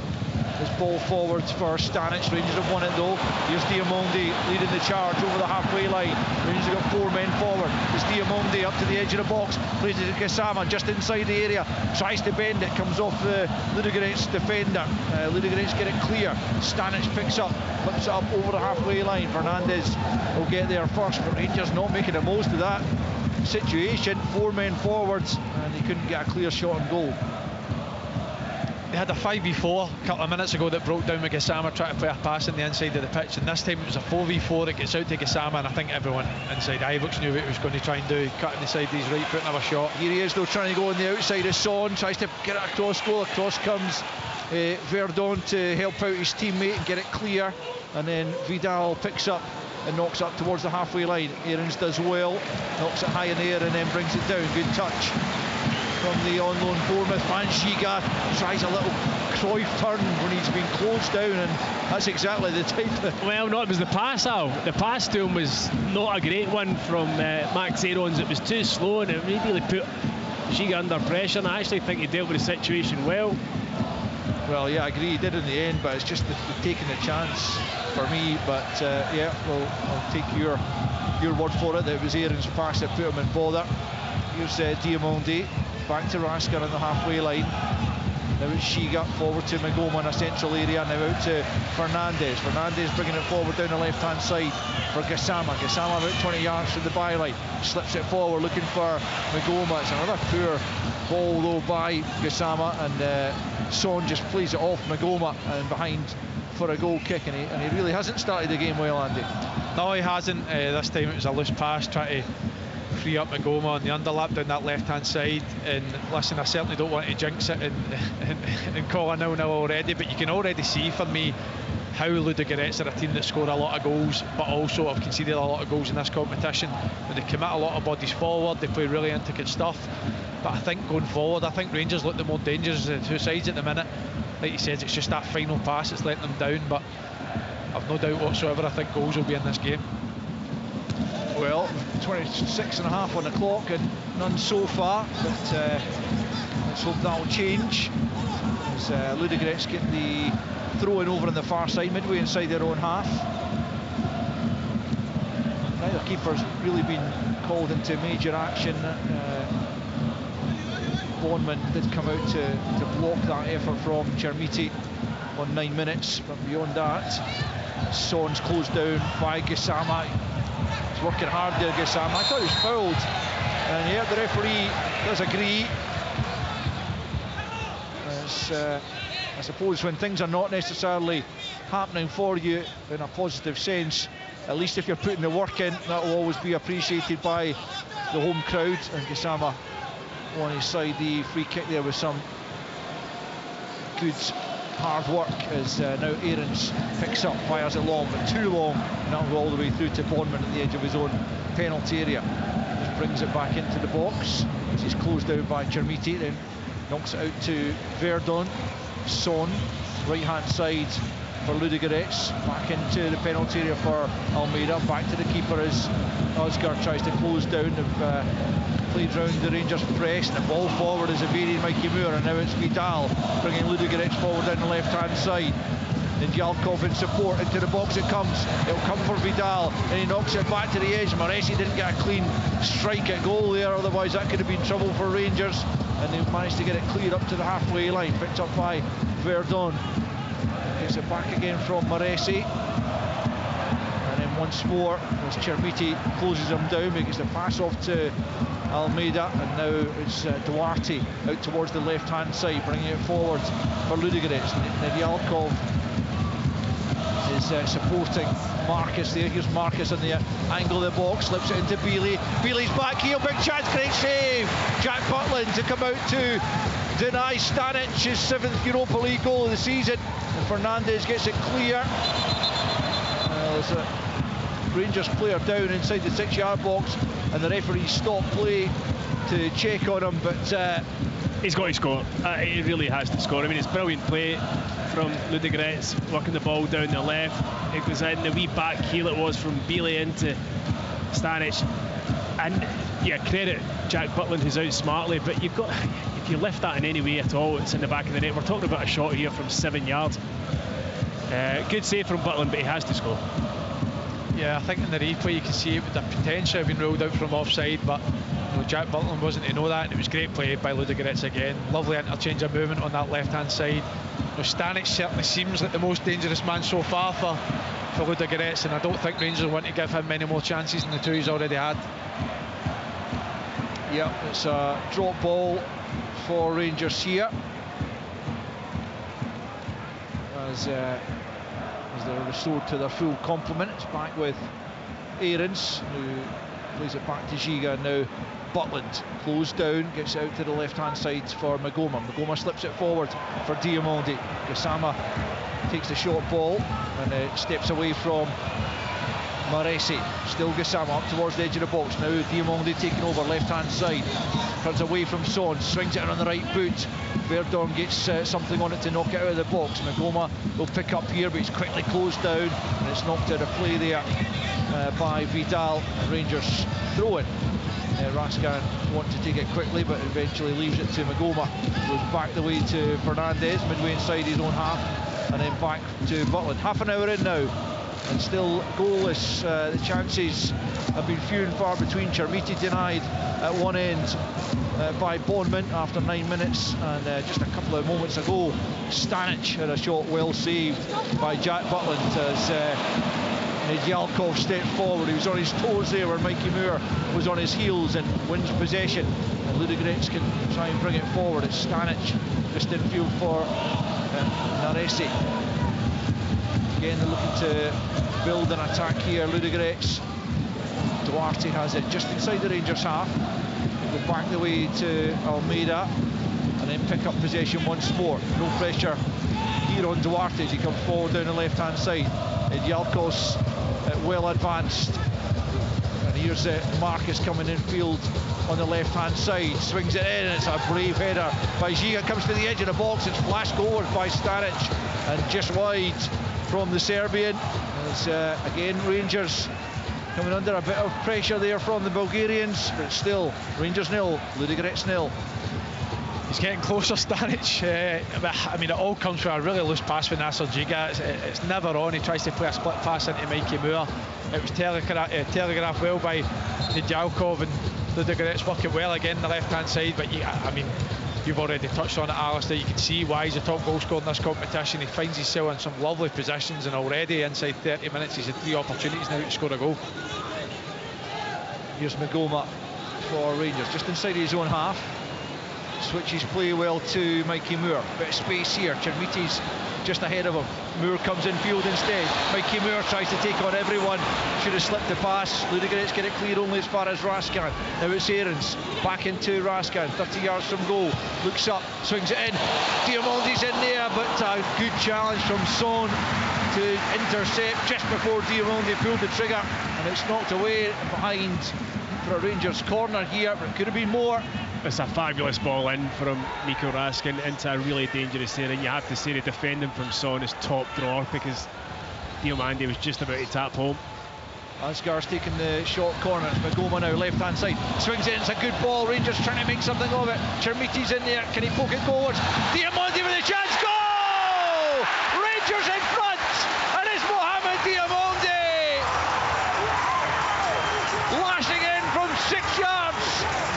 This ball forwards for Stanic. Rangers have won it though. Here's Diamondi leading the charge over the halfway line. Rangers have got 4 men forward. It's Diamondi up to the edge of the box. Plays it to Gassama just inside the area. Tries to bend it. Comes off the Ludogorets defender. Ludogorets get it clear. Stanic picks up. Flips it up over the halfway line. Fernandez will get there first, but Rangers not making the most of that situation. 4 men forwards, and they couldn't get a clear shot on goal. They had a 5v4 a couple of minutes ago that broke down with Gassama trying to play a pass in the inside of the pitch, and this time it was a 4v4 that gets out to Gassama, and I think everyone inside Ibrox knew what he was going to try and do, cutting the side of his right foot and have a shot. Here he is though, trying to go on the outside of Son, tries to get it across goal. Across comes Verdon to help out his teammate and get it clear, and then Vidal picks up and knocks up towards the halfway line. Aarons does well, knocks it high in the air and then brings it down. Good touch from the on-loan Bournemouth man. Giga tries a little Cruyff turn when he's been closed down, and that's exactly the type of... Well, no, it was the pass, Al. The pass to him was not a great one from Max Aarons. It was too slow, and it really put Giga under pressure, and I actually think he dealt with the situation well. Well, yeah, I agree, he did in the end, but it's just the taking the chance for me. But yeah, well, I'll take your word for it that it was Aarons' pass that put him in bother. Here's Diamondi back to Raskan on the halfway line. Now it's Giga forward to Magoma in a central area. Now out to Fernandez. Fernandez bringing it forward down the left-hand side for Gassama. Gassama about 20 yards from the byline. Slips it forward looking for Magoma. It's another poor ball though by Gassama, and Son just plays it off Magoma and behind for a goal kick, and he really hasn't started the game well, Andy. No, he hasn't. This time it was a loose pass, trying to free up Magoma on the underlap down that left-hand side. And listen, I certainly don't want to jinx it and call a 0-0 already, but you can already see for me how Ludogorets are a team that score a lot of goals, but also have conceded a lot of goals in this competition. And they commit a lot of bodies forward, they play really intricate stuff. But I think going forward, I think Rangers look the more dangerous of the two sides at the minute. Like you said, it's just that final pass that's letting them down, but I've no doubt whatsoever I think goals will be in this game. Well, 26 and a half on the clock and none so far, but let's hope that'll change as Ludogorets get the throw-in over on the far side, midway inside their own half. Neither keeper's really been called into major action. Bonman did come out to block that effort from Chermiti on 9 minutes, but beyond that, Son's closed down by Gassama. He's working hard there, Gassama. I thought he was fouled, and yeah, the referee does agree. I suppose when things are not necessarily happening for you in a positive sense, at least if you're putting the work in, that will always be appreciated by the home crowd. And Gassama on his side, the free kick there with some good hard work as now Aarons picks up, fires it long, but too long, and that'll go all the way through to Bonman at the edge of his own penalty area. Just brings it back into the box as he's closed down by Chermiti, then knocks it out to Verdon. Son, right hand side for Ludogorets, back into the penalty area for Almeida, back to the keeper as Oscar tries to close down. They've played round the Rangers press, and the ball forward is evading Mikey Moore, and now it's Vidal bringing Ludogorets forward down the left hand side. And Yalkov in support, into the box it comes. It'll come for Vidal, and he knocks it back to the edge. Moresi didn't get a clean strike at goal there, otherwise that could have been trouble for Rangers, and they've managed to get it cleared up to the halfway line, picked up by Verdon. Gets it back again from Moresi, and then once more as Chermiti closes him down, makes the pass off to Almeida, and now it's Duarte out towards the left hand side, bringing it forward for Ludogorets. Nedyalkov is supporting Marcus there. Here's Marcus on the angle of the box, slips it into Bealey. Bealey's back heel, big chance, great save. Jack Butland to come out to deny Stanic his 7th Europa League goal of the season. And Fernandez gets it clear. There's a Rangers player down inside the 6-yard box, and the referee stopped play to check on him, but he's got to score. He really has to score. I mean, it's brilliant play from Ludogorets, working the ball down the left. It goes in, the wee back heel it was from Bealey into Stanic. And yeah, credit Jack Butland, who's out smartly, but you've got, if you lift that in any way at all, it's in the back of the net. We're talking about a shot here from 7 yards. Good save from Butland, but he has to score. Yeah, I think in the replay you can see it with the potential of being ruled out from offside, but you know, Jack Butland wasn't to know that, and it was great play by Ludogorets again. Lovely interchange of movement on that left-hand side. You know, Stanic certainly seems like the most dangerous man so far for Ludogorets, and I don't think Rangers want to give him many more chances than the two he's already had. Yeah, it's a drop ball for Rangers here as they're restored to their full complement. It's back with Aarons, who plays it back to Giga. Now Butland closed down, gets it out to the left hand side for Magoma. Magoma slips it forward for Diamondi. Gassama takes the short ball and steps away from Moresi. Still Gassama up towards the edge of the box. Now Diamondi taking over left hand side, turns away from Son, swings it in on the right boot. Verdon gets something on it to knock it out of the box. Magoma will pick up here, but he's quickly closed down, and it's knocked out of play there by Vidal. Rangers throw it. Raskan wants to take it quickly, but eventually leaves it to Magoma. Goes back the way to Fernandez, midway inside his own half, and then back to Butland. Half an hour in now, and still goalless. The chances have been few and far between. Chermiti denied at one end by Bonman after 9 minutes, and just a couple of moments ago Stanic had a shot well saved by Jack Butland as Nedyalkov stepped forward. He was on his toes there where Mikey Moore was on his heels, and wins possession, and Ludogorets can try and bring it forward. It's Stanic just in field for Naresi. Again, they're looking to build an attack here, Ludogorets. Duarte has it just inside the Rangers half. Go back the way to Almeida and then pick up possession once more. No pressure here on Duarte as he comes forward down the left-hand side. Yalkos well advanced. And here's Marcus coming in field on the left-hand side. Swings it in, and it's a brave header by Giga. Comes to the edge of the box. It's flashed over by Stanic and just wide from the Serbian. As again, Rangers coming under a bit of pressure there from the Bulgarians, but still, Rangers 0, Ludogorets 0. He's getting closer, Stanic. I mean, it all comes from a really loose pass with Nasser Giga. It's never on. He tries to play a split pass into Mikey Moore. It was telegraphed well by Nedjalkov, and Ludogorets work it well again the left-hand side. But I mean, you've already touched on it, Alistair. You can see why he's the top goal scorer in this competition. He finds himself in some lovely positions, and already inside 30 minutes he's had 3 opportunities now to score a goal. Here's Magoma for Rangers, just inside his own half. Switches play well to Mikey Moore. Bit of space here. Chermiti's just ahead of him. Moore comes in field instead. Mikey Moore tries to take on everyone. Should have slipped the pass. Ludogorets get it clear only as far as Raskan. Now it's Aarons. Back into Raskan. 30 yards from goal. Looks up. Swings it in. Diamondi's in there, but a good challenge from Son to intercept just before Diamondi pulled the trigger. And it's knocked away behind for a Rangers corner here, but it could have been more. It's a fabulous ball in from Nico Raskin into a really dangerous area. You have to say the defending from Son is top drawer, because Diomandi was just about to tap home. Asgar's taking the short corner. It's Magoma now, left-hand side. Swings in, it's a good ball. Rangers trying to make something of it. Chermiti's in there. Can he poke it forwards? Diamandi with a chance. Goal! Rangers in front! And it's Mohamed Diamandi! Lashing in from 6 yards.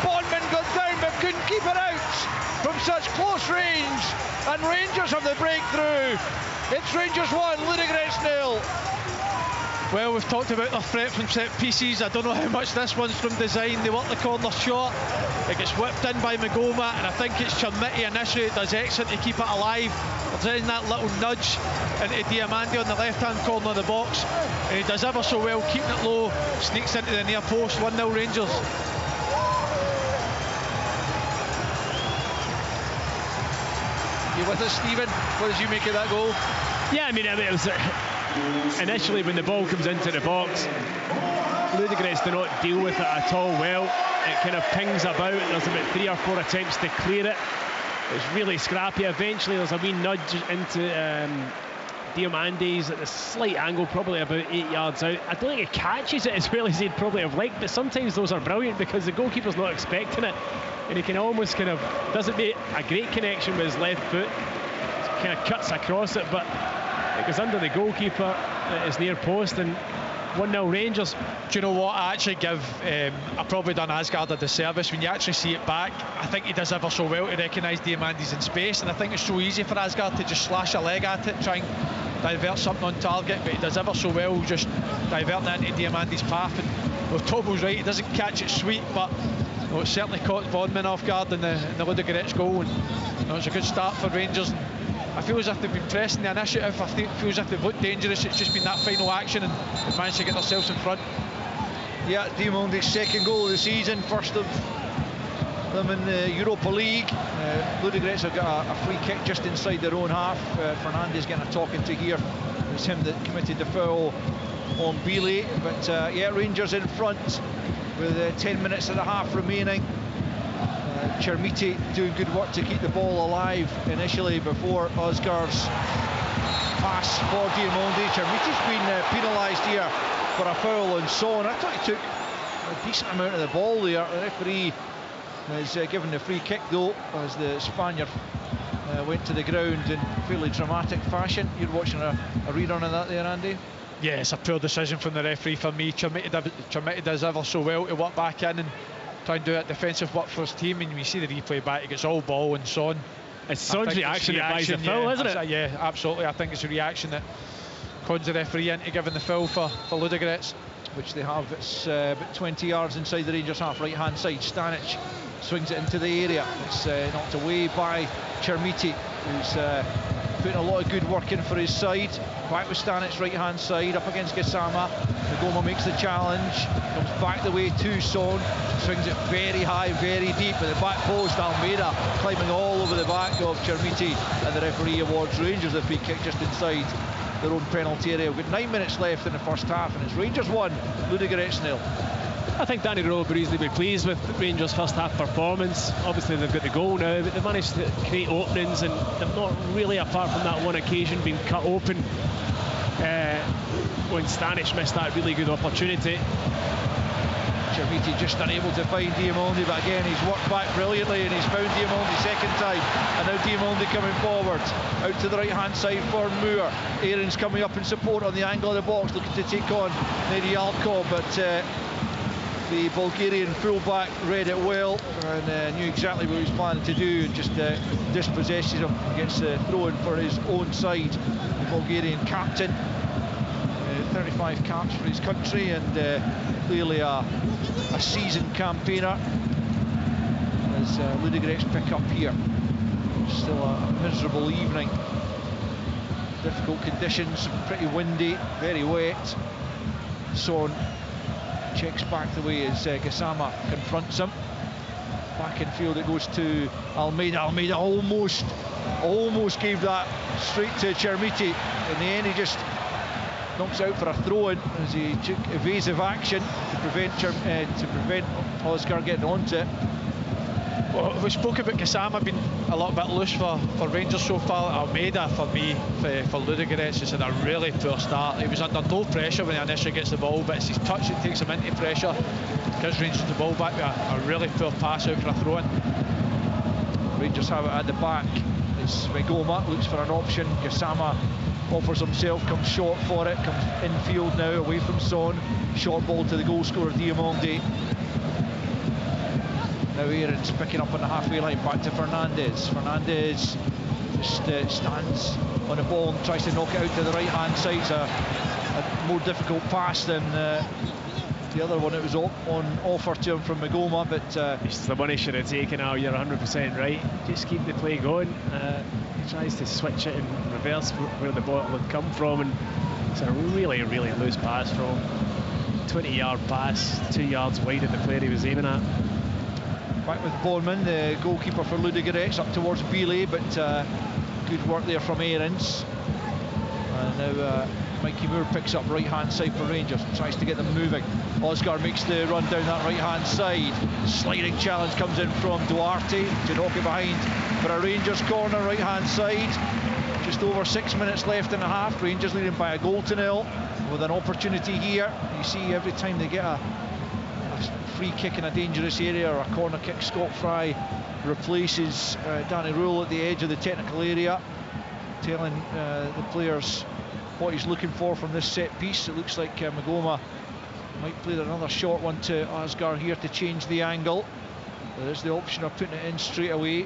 Bondman got down but couldn't keep it out from such close range. And Rangers have the breakthrough. It's Rangers 1, Ludogorets 0. Well, we've talked about their threat from set pieces. I don't know how much this one's from design. They work the corner short. It gets whipped in by Magoma, and I think it's Chermiti initially that does excellent to keep it alive. There's in that little nudge into Diamandi on the left-hand corner of the box, and he does ever so well keeping it low. Sneaks into the near post. 1-0 Rangers. You with us, Stephen? What did you make of that goal? Yeah, I mean it was initially when the ball comes into the box, Ludogorets do not deal with it at all well. It kind of pings about. There's about 3 or 4 attempts to clear it. It's really scrappy. Eventually there's a wee nudge into Diamandi's at a slight angle, probably about 8 yards out. I don't think he catches it as well as he'd probably have liked, but sometimes those are brilliant because the goalkeeper's not expecting it, and he can almost kind of doesn't make a great connection with his left foot. Kind of cuts across it, but it goes under the goalkeeper at his near post, and 1-0 Rangers. Do you know what? I actually give I've probably done Asgard a disservice. When you actually see it back, I think he does ever so well to recognise Diamandi's in space, and I think it's so easy for Asgard to just slash a leg at it, try and divert something on target, but he does ever so well just diverting it into Diamandi's path. And well, Tobo's right, he doesn't catch it sweet, but it certainly caught Bondman off guard in the Ludogorets goal, and it was a good start for Rangers. I feel as if they've been pressing the initiative. I feel as if they've looked dangerous. It's just been that final action, and they've managed to get themselves in front. Yeah, Diamandi's second goal of the season, first of them in the Europa League. Ludogorets have got a free kick just inside their own half. Fernandez getting a talking to here. It was him that committed the foul on Bealey. But yeah, Rangers in front with 10 minutes and a half remaining. Chermiti doing good work to keep the ball alive initially before Osgar's pass for Diamandi. Chermiti's been penalised here for a foul on Son. I thought he took a decent amount of the ball there. The referee has given the free kick though, as the Spaniard went to the ground in fairly dramatic fashion. You're watching a rerun of that there, Andy? Yeah, it's a poor decision from the referee for me. Chermiti does ever so well to work back in and try and do that defensive work for his team, and when you see the replay back, it gets all ball and Son. It's Son's reaction that buys the foul, isn't it? Yeah, absolutely. I think it's a reaction that cons the referee into giving the foul for Ludogorets. Which they have. It's about 20 yards inside the Rangers half, right hand side. Stanic swings it into the area. It's knocked away by Chermiti, who's putting a lot of good work in for his side. Back with Stanic's right hand side, up against Gassama. Magoma makes the challenge, comes back the way to Son, swings it very high, very deep at the back post. Almeida climbing all over the back of Chermiti, and the referee awards Rangers a free kick just inside their own penalty area. We've got 9 minutes left in the first half, and it's Rangers 1, Ludogorets 0. I think Danny Rowe will be reasonably pleased with Rangers' first half performance. Obviously they've got the goal now, but they've managed to create openings, and they've not really, apart from that one occasion, been cut open when Stanic missed that really good opportunity. Chermiti just unable to find Diamondi, but again he's worked back brilliantly and he's found Diamondi second time, and now Diamondi coming forward out to the right hand side for Moore. Aaron's coming up in support on the angle of the box, looking to take on Nedialko, but the Bulgarian fullback read it well and knew exactly what he was planning to do, and just dispossesses him, gets the throw in for his own side. The Bulgarian captain, 35 caps for his country, and clearly a seasoned campaigner, as Ludogorets pick up here. Still a miserable evening, difficult conditions, pretty windy, very wet. Son checks back the way as Gassama confronts him. Back in field it goes to Almeida. Almeida almost gave that straight to Chermiti. In the end he just knocks out for a throw-in as he took evasive action to prevent Oscar getting onto it. Well, we spoke about Gassama being a little bit loose for Rangers so far. Almeida, for me, for Ludogorets, has had a really poor start. He was under no pressure when he initially gets the ball, but it's his touch that takes him into pressure, gives Rangers the ball back with a really poor pass out for a throw-in. Rangers have it at the back. It's Magoma, looks for an option. Gassama offers himself, comes short for it, comes infield now, away from Son. Short ball to the goal scorer, Diamondi. Now Aaron's picking up on the halfway line, back to Fernandez. Fernandez just stands on the ball and tries to knock it out to the right hand side. It's a more difficult pass than the other one. It was on offer to him from Magoma, but it's the one he should have taken. Now you're 100% right. Just keep the play going. He tries to switch it in reverse where the ball had come from, and it's a really loose pass from 20-yard pass, 2 yards wide of the player he was aiming at. Back with Borman, the goalkeeper for Ludogorets, up towards Belay, but good work there from Aarons. And now Mikey Moore picks up right hand side for Rangers, tries to get them moving. Oscar makes the run down that right hand side. Sliding challenge comes in from Duarte to knock it behind for a Rangers corner, right hand side. Just over 6 minutes left in the half. Rangers leading by a goal to 0 with an opportunity here. You see every time they get a free kick in a dangerous area or a corner kick, Scott Fry replaces Danny Rule at the edge of the technical area, telling the players what he's looking for from this set piece. It looks like Magoma might play another short one to Asgar here to change the angle. There is the option of putting it in straight away.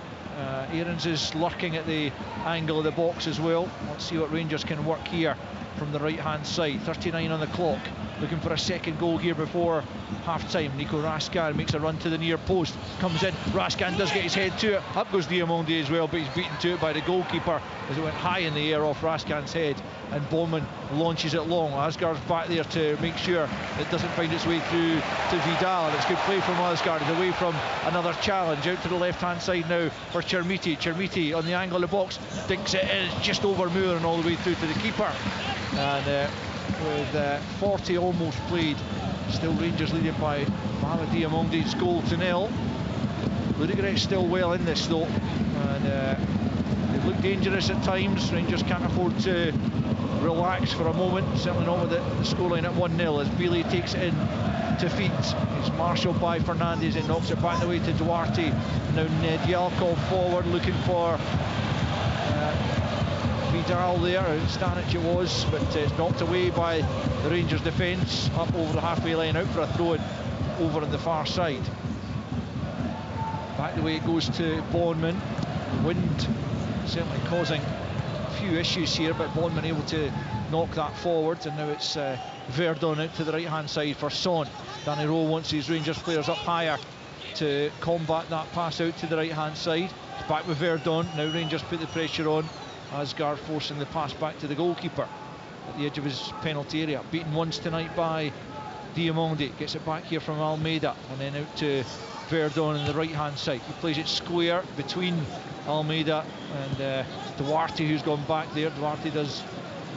Aarons is lurking at the angle of the box as well. Let's see what Rangers can work here from the right hand side. 39 on the clock, looking for a second goal here before half time. Nico Raskan makes a run to the near post, comes in, Raskan does get his head to it, up goes Diamondi as well, but he's beaten to it by the goalkeeper as it went high in the air off Raskan's head, and Bowman launches it long. Asgard's back there to make sure it doesn't find its way through to Vidal, and it's good play from Asgard. It's away from another challenge, out to the left hand side now for Chermiti. Chermiti on the angle of the box, dinks it in, just over Moore and all the way through to the keeper. And with 40 almost played, still Rangers leading by Mohamed Diamondi's goal to 0. Ludogorets still well in this though, and they look dangerous at times. Rangers can't afford to relax for a moment, certainly not with the scoreline at 1-0 as Bailey takes it in to feet. He's marshalled by Fernandez and knocks it back the way to Duarte. Now Nedialko forward looking for Vidal there, Stanic it was, but it's knocked away by the Rangers defence, up over the halfway line, out for a throw-in over on the far side. Back the way it goes to Bondman. Wind certainly causing a few issues here, but Bondman able to knock that forward, and now it's Verdon out to the right hand side for Son. Danny Rowe wants his Rangers players up higher to combat that pass out to the right hand side. It's back with Verdon, now Rangers put the pressure on. Asgard forcing the pass back to the goalkeeper at the edge of his penalty area. Beaten once tonight by Diamondi. Gets it back here from Almeida and then out to Verdon on the right hand side. He plays it square between Almeida and Duarte, who's gone back there. Duarte does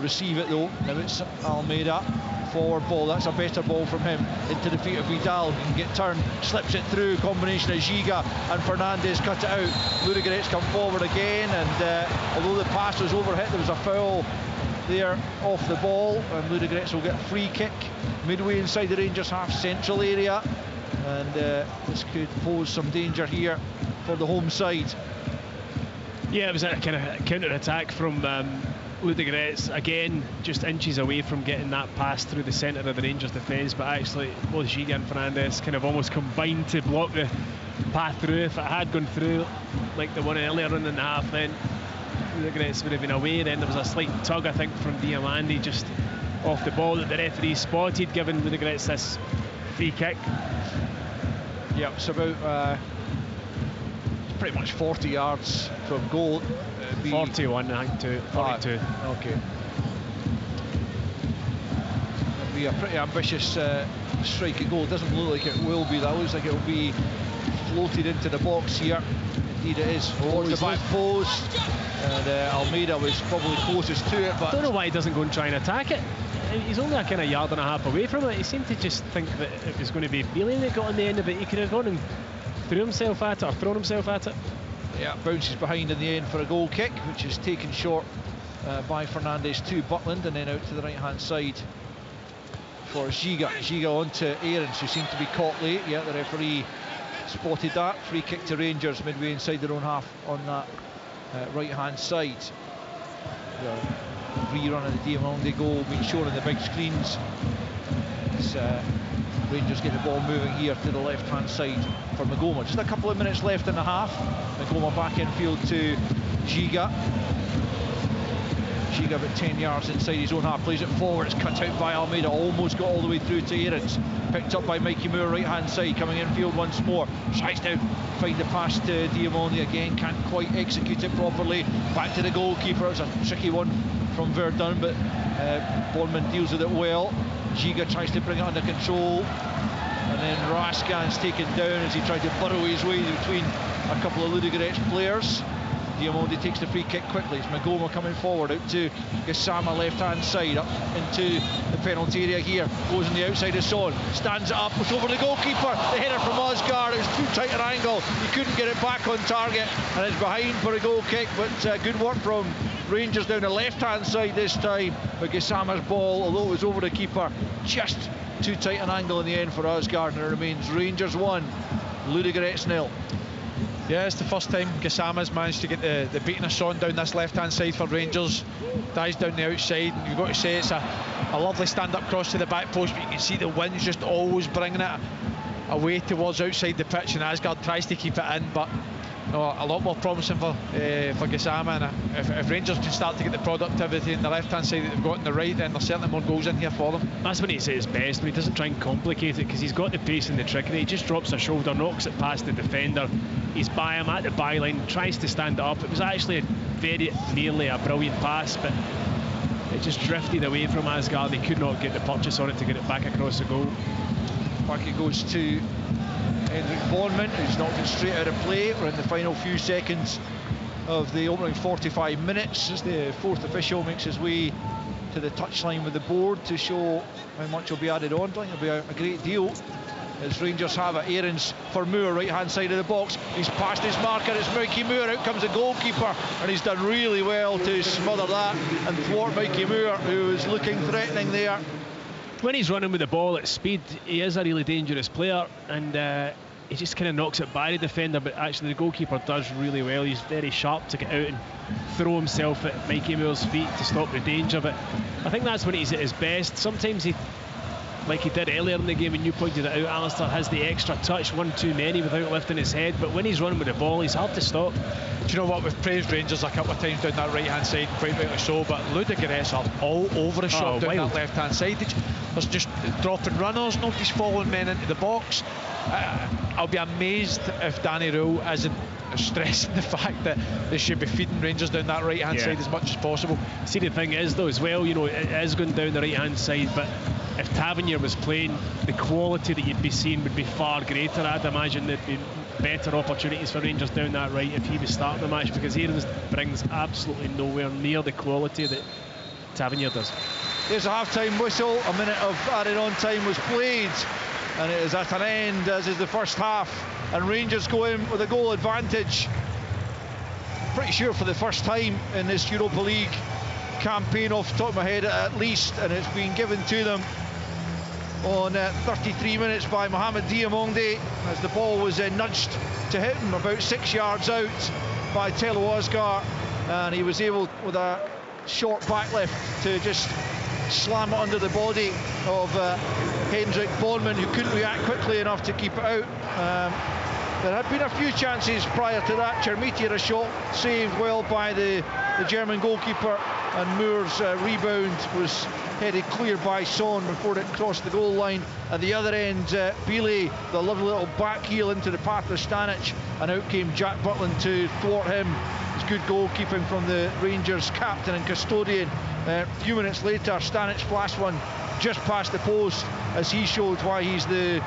receive it though. Now it's Almeida. Forward ball, that's a better ball from him into the feet of Vidal. He can get turned, slips it through. Combination of Giga and Fernandez cut it out. Ludogorets come forward again, and although the pass was overhit, there was a foul there off the ball, and Ludogorets will get a free kick midway inside the Rangers half central area, and this could pose some danger here for the home side. Yeah, it was a kind of counter-attack from Ludogorets, again just inches away from getting that pass through the centre of the Rangers defence, but actually both Giga and Fernandez kind of almost combined to block the path through. If it had gone through like the one earlier in the half, then Ludogorets would have been away. Then there was a slight tug, I think, from Diamandi just off the ball that the referee spotted, giving Ludogorets this free kick. Yeah, it's about it's pretty much 40 yards from goal. 41, I think, to 42. Okay. It'll be a pretty ambitious strike at goal. It doesn't look like it will be. That looks like it will be floated into the box here. Indeed it is. Towards the back post. And Almeida was probably closest to it, but I don't know why he doesn't go and try and attack it. He's only a kind of yard and a half away from it. He seemed to just think that it was going to be Bealey that got on the end of it. He could have gone and threw himself at it or thrown himself at it. Yeah, bounces behind in the end for a goal kick, which is taken short by Fernandez to Butland, and then out to the right hand side for Giga. Giga on to Aarons, who seemed to be caught late. Yeah, the referee spotted that. Free kick to Rangers midway inside their own half on that right hand side. The rerun of the Diamandi goal being shown on the big screens. It's, Rangers get the ball moving here to the left hand side for Magoma. Just a couple of minutes left in the half. Magoma back in field to Giga. Giga about 10 yards inside his own half, plays it forward, it's cut out by Almeida, almost got all the way through to Aarons. Picked up by Mikey Moore, right hand side, coming in field once more. Tries to find the pass to Diamandi again, can't quite execute it properly. Back to the goalkeeper, it's a tricky one from Verdun, but Bonman deals with it well. Giga tries to bring it under control, and then Raskan's taken down as he tried to burrow his way between a couple of Ludogorets players. Diamandi takes the free kick quickly. It's Magoma coming forward out to Gassama left hand side, up into the penalty area here, goes on the outside of Son, stands it up, it's over the goalkeeper, the header from Asgard, it was too tight an angle, he couldn't get it back on target, and it's behind for a goal kick, but good work from Rangers down the left hand side this time. But Gassama's ball, although it was over the keeper, just too tight an angle in the end for Asgard, and it remains Rangers 1, Ludogorets 0. Yeah, it's the first time Gassama's managed to get the beating of Son down this left hand side for Rangers. Dives down the outside, and you've got to say it's a lovely stand up cross to the back post, but you can see the wind's just always bringing it away towards outside the pitch, and Asgard tries to keep it in, but no, a lot more promising for Gassama, and if Rangers can start to get the productivity in the left hand side that they've got on the right, then there's certainly more goals in here for them. That's when he's at his best, when he doesn't try and complicate it, because he's got the pace and the trickery. He just drops a shoulder, knocks it past the defender, he's by him at the byline, tries to stand it up. It was actually very nearly a brilliant pass, but it just drifted away from Asgard. He could not get the purchase on it to get it back across the goal. Back it goes to Henrik Bonman, who's knocked it straight out of play. We're in the final few seconds of the opening 45 minutes as the fourth official makes his way to the touchline with the board to show how much will be added on. I think it'll be a great deal as Rangers have it. Aarons for Moore, right hand side of the box. He's past his marker, it's Mikey Moore. Out comes the goalkeeper, and he's done really well to smother that and thwart Mikey Moore, who is looking threatening there. When he's running with the ball at speed, he is a really dangerous player, and he just kind of knocks it by the defender, but actually the goalkeeper does really well. He's very sharp to get out and throw himself at Mikey Moore's feet to stop the danger, but I think that's when he's at his best. Sometimes he, like he did earlier in the game, and you pointed it out, Alistair has the extra touch, one too many without lifting his head, but when he's running with the ball, he's hard to stop. Do you know what, we've praised Rangers a couple of times down that right hand side, quite rightly so, but Ludogorets are all over the shop down that left hand side. There's just dropping runners, nobody's following men into the box. I'll be amazed if Danny Rule isn't stressing the fact that they should be feeding Rangers down that right hand side as much as possible. See, the thing is though as well, you know, it is going down the right hand side, but if Tavernier was playing, the quality that you'd be seeing would be far greater. I'd imagine there'd be better opportunities for Rangers down that right if he was starting the match, because Aarons brings absolutely nowhere near the quality that Tavernier does. There's a half-time whistle. A minute of added on time was played, and it is at an end, as is the first half, and Rangers go in with a goal advantage. Pretty sure for the first time in this Europa League campaign, off the top of my head at least, and it's been given to them on 33 minutes by Mohamed Diamonde, as the ball was nudged to hit him about 6 yards out by Telo Oscar, and he was able, with a short back lift, to just slam it under the body of Hendrik Bondman, who couldn't react quickly enough to keep it out. There had been a few chances prior to that. Chermiti had a shot saved well by the German goalkeeper, and Moore's rebound was headed clear by Son before it crossed the goal line. At the other end, Bile, the lovely little back heel into the path of Stanic, and out came Jack Butland to thwart him. It's good goalkeeping from the Rangers captain and custodian. A few minutes later, Stanic flashed one just past the post, as he showed why he's the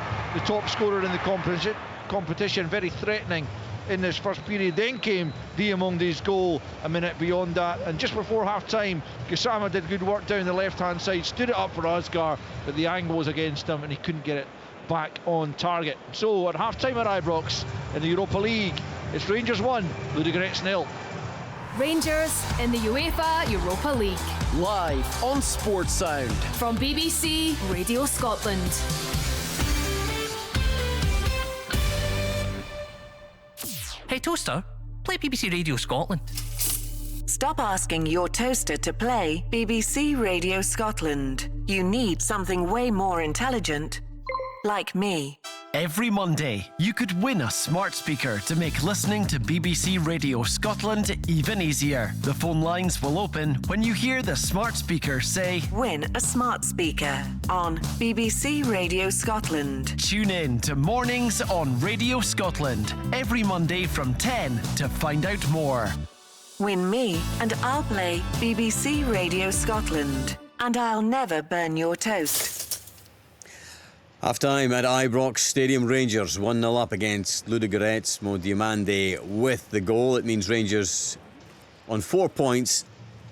top scorer in the competition, very threatening in this first period. Then came Diamonde's goal a minute beyond that, and just before half-time, Gassama did good work down the left-hand side, stood it up for Oscar, but the angle was against him and he couldn't get it back on target. So at half-time at Ibrox in the Europa League, it's Rangers 1, Ludogorets 0. Rangers in the UEFA Europa League. Live on Sports Sound From BBC Radio Scotland. Hey Toaster, play BBC Radio Scotland. Stop asking your toaster to play BBC Radio Scotland. You need something way more intelligent. Like me. Every Monday, you could win a smart speaker to make listening to BBC Radio Scotland even easier. The phone lines will open when you hear the smart speaker say, Win a smart speaker on BBC Radio Scotland. Tune in to Mornings on Radio Scotland every Monday from 10 to find out more. Win me and I'll play BBC Radio Scotland. And I'll never burn your toast. Half-time at Ibrox Stadium, Rangers 1-0 up against Ludogorets. Mo Diamande with the goal. It means Rangers on 4 points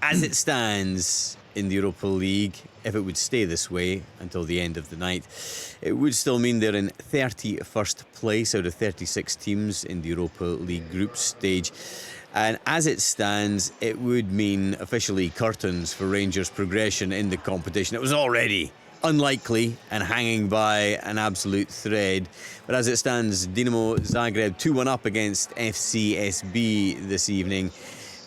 as it stands in the Europa League. If it would stay this way until the end of the night, it would still mean they're in 31st place out of 36 teams in the Europa League group stage. And as it stands, it would mean officially curtains for Rangers' progression in the competition. It was already unlikely and hanging by an absolute thread. But as it stands, Dinamo Zagreb 2-1 up against FCSB this evening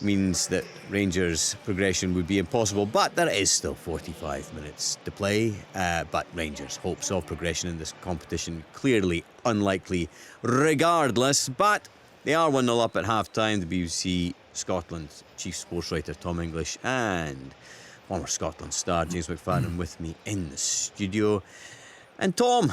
means that Rangers' progression would be impossible. But there is still 45 minutes to play. But Rangers' hopes of progression in this competition clearly unlikely regardless. But they are 1-0 up at half-time. The BBC Scotland chief sports writer Tom English and former Scotland star James McFadden with me in the studio. And Tom,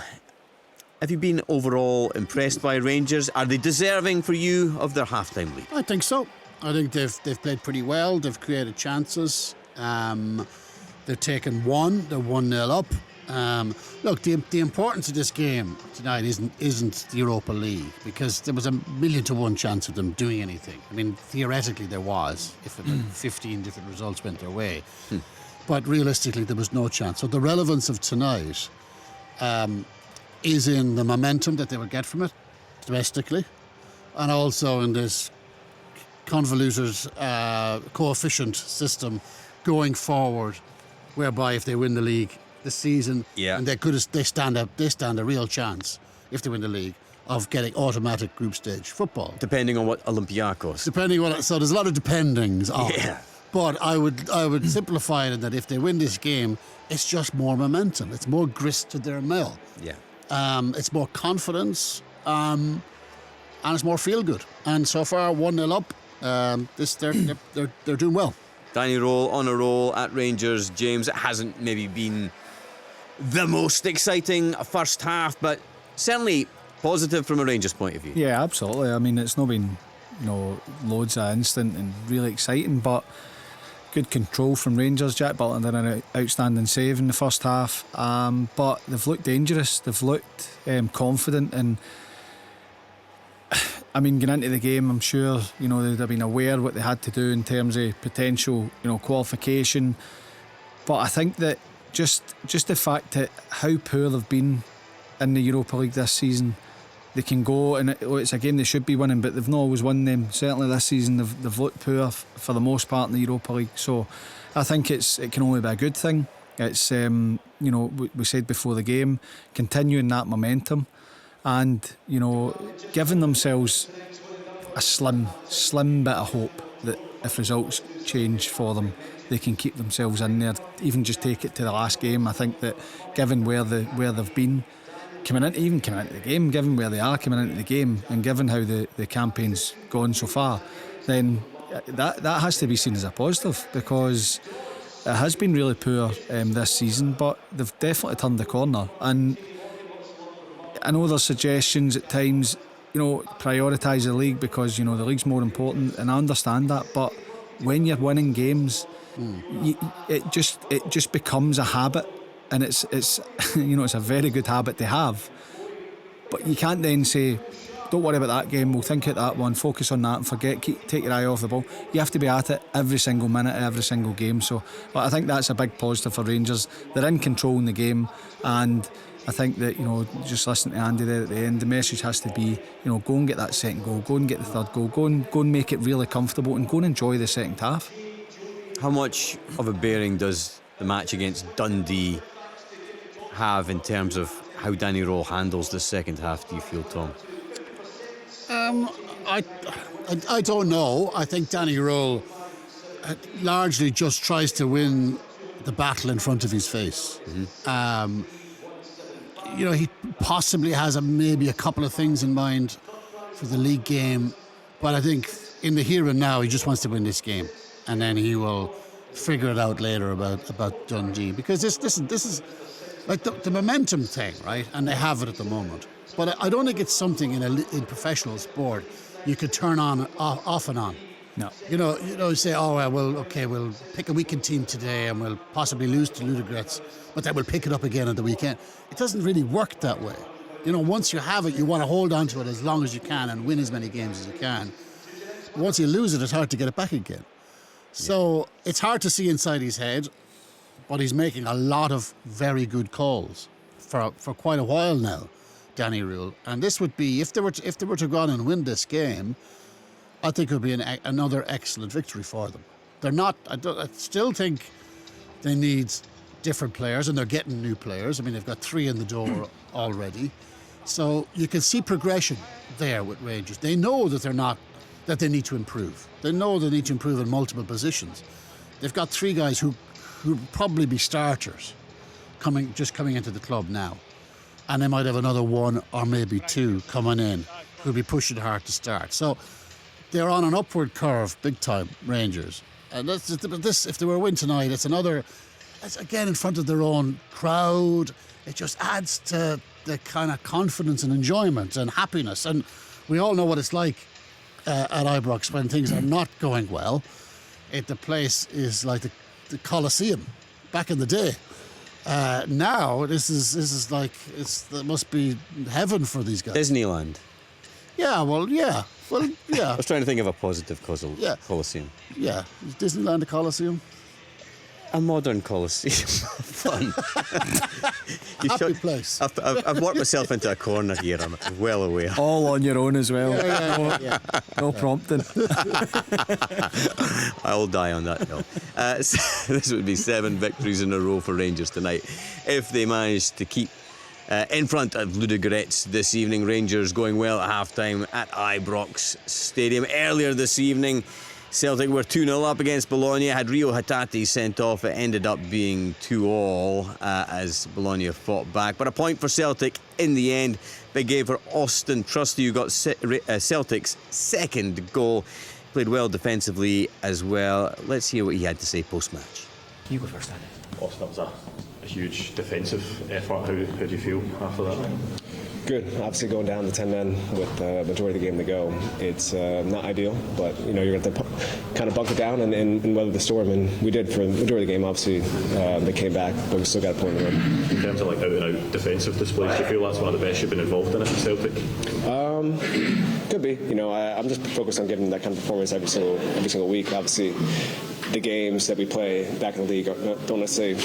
have you been overall impressed by Rangers? Are they deserving for you of their half-time lead? I think so. I think they've played pretty well. They've created chances. They've taken one. They're 1-0 up. Look, the importance of this game tonight isn't the Europa League, because there was a 1,000,000-to-1 chance of them doing anything. I mean, theoretically there was, if 15 different results went their way. But realistically there was no chance. So the relevance of tonight is in the momentum that they would get from it domestically, and also in this convoluted coefficient system going forward, whereby if they win the league this season, and they stand a real chance if they win the league of getting automatic group stage football. Depending on what Olympiacos. So there's a lot of dependings on. Yeah. But I would simplify it in that if they win this game, it's just more momentum. It's more grist to their mill. Yeah. It's more confidence, and it's more feel good. And so far, 1-0 up. They're doing well. Danny Roll on a roll at Rangers. James, it hasn't maybe been the most exciting first half, but certainly positive from a Rangers point of view. Yeah, absolutely. I mean, it's not been loads of instinct and really exciting, but good control from Rangers. Jack Butland did an outstanding save in the first half, but they've looked dangerous, they've looked confident, and I mean, going into the game, I'm sure they'd have been aware what they had to do in terms of potential qualification, but I think that just the fact that how poor they've been in the Europa League this season, they can go, and it's a game they should be winning, but they've not always won them. Certainly this season they've looked poor for the most part in the Europa League, so I think it can only be a good thing. It's we said before the game, continuing that momentum and giving themselves a slim bit of hope that if results change for them, they can keep themselves in there, even just take it to the last game. I think that given where they've been coming into the game, given where they are coming into the game, and given how the campaign's gone so far, then that has to be seen as a positive, because it has been really poor this season, but they've definitely turned the corner. And I know there's suggestions at times, prioritise the league because the league's more important, and I understand that, but when you're winning games, it just becomes a habit, and it's it's a very good habit to have. But you can't then say, don't worry about that game, we'll think at that one, focus on that and take your eye off the ball. You have to be at it every single minute, every single game. So I think that's a big positive for Rangers. They're in control in the game, and I think that just listening to Andy there at the end, the message has to be go and get that second goal, go and get the third goal, go and make it really comfortable, and go and enjoy the second half. How much of a bearing does the match against Dundee have in terms of how Danny Röhl handles the second half, do you feel, Tom? I don't know. I think Danny Röhl largely just tries to win the battle in front of his face. Mm-hmm. He possibly has maybe a couple of things in mind for the league game, but I think in the here and now he just wants to win this game, and then he will figure it out later about Dundee, because this is like the momentum thing, right? And they have it at the moment. But I don't think it's something in professional sport you could turn on off and on. No. Say, we'll pick a weekend team today and we'll possibly lose to Ludogorets, but then we'll pick it up again at the weekend. It doesn't really work that way. Once you have it, you want to hold on to it as long as you can and win as many games as you can. But once you lose it, it's hard to get it back again. So it's hard to see inside his head, but he's making a lot of very good calls for quite a while now, Danny Röhl. And this would be, if they were to go on and win this game, I think it would be another excellent victory for them. I still think they need different players, and they're getting new players. I mean, they've got 3 in the door already. So you can see progression there with Rangers. They know that they need to improve. They know they need to improve in multiple positions. They've got 3 guys who probably be starters coming into the club now. And they might have another 1 or maybe 2 coming in who'll be pushing hard to start. So they're on an upward curve, big time, Rangers. And this, if they were to win tonight, it's again in front of their own crowd. It just adds to the kind of confidence and enjoyment and happiness. And we all know what it's like at Ibrox when things are not going well. The place is like the Coliseum back in the day. Now this is like it must be heaven for these guys. Disneyland. Yeah. I was trying to think of a positive Coliseum. Yeah, is Disneyland a Coliseum? A modern Coliseum. Fun. Happy place. I've worked myself into a corner here, I'm well aware. All on your own as well. Yeah. No prompting. I'll die on that hill. So this would be 7 victories in a row for Rangers tonight if they manage to keep in front of Ludogorets this evening. Rangers going well at half-time at Ibrox Stadium. Earlier this evening, Celtic were 2-0 up against Bologna. Had Rio Hatate sent off, it ended up being 2-2 as Bologna fought back. But a point for Celtic in the end. Big game for Austin Trusty, who got Celtic's second goal. Played well defensively as well. Let's hear what he had to say post-match. You go first, Andy. Austin, that was a huge defensive effort. How do you feel after that? Good. Obviously, going down to 10 men with the majority of the game to go, it's not ideal, but you're going to have to kind of bunker down and weather the storm, and we did for the majority of the game. Obviously, they came back, but we still got a point in the room. In terms of like out-and-out defensive displays, do you feel that's one of the best you've been involved in at Celtic? Could be. I'm just focused on giving that kind of performance every single week. Obviously, the games that we play back in the league don't necessarily.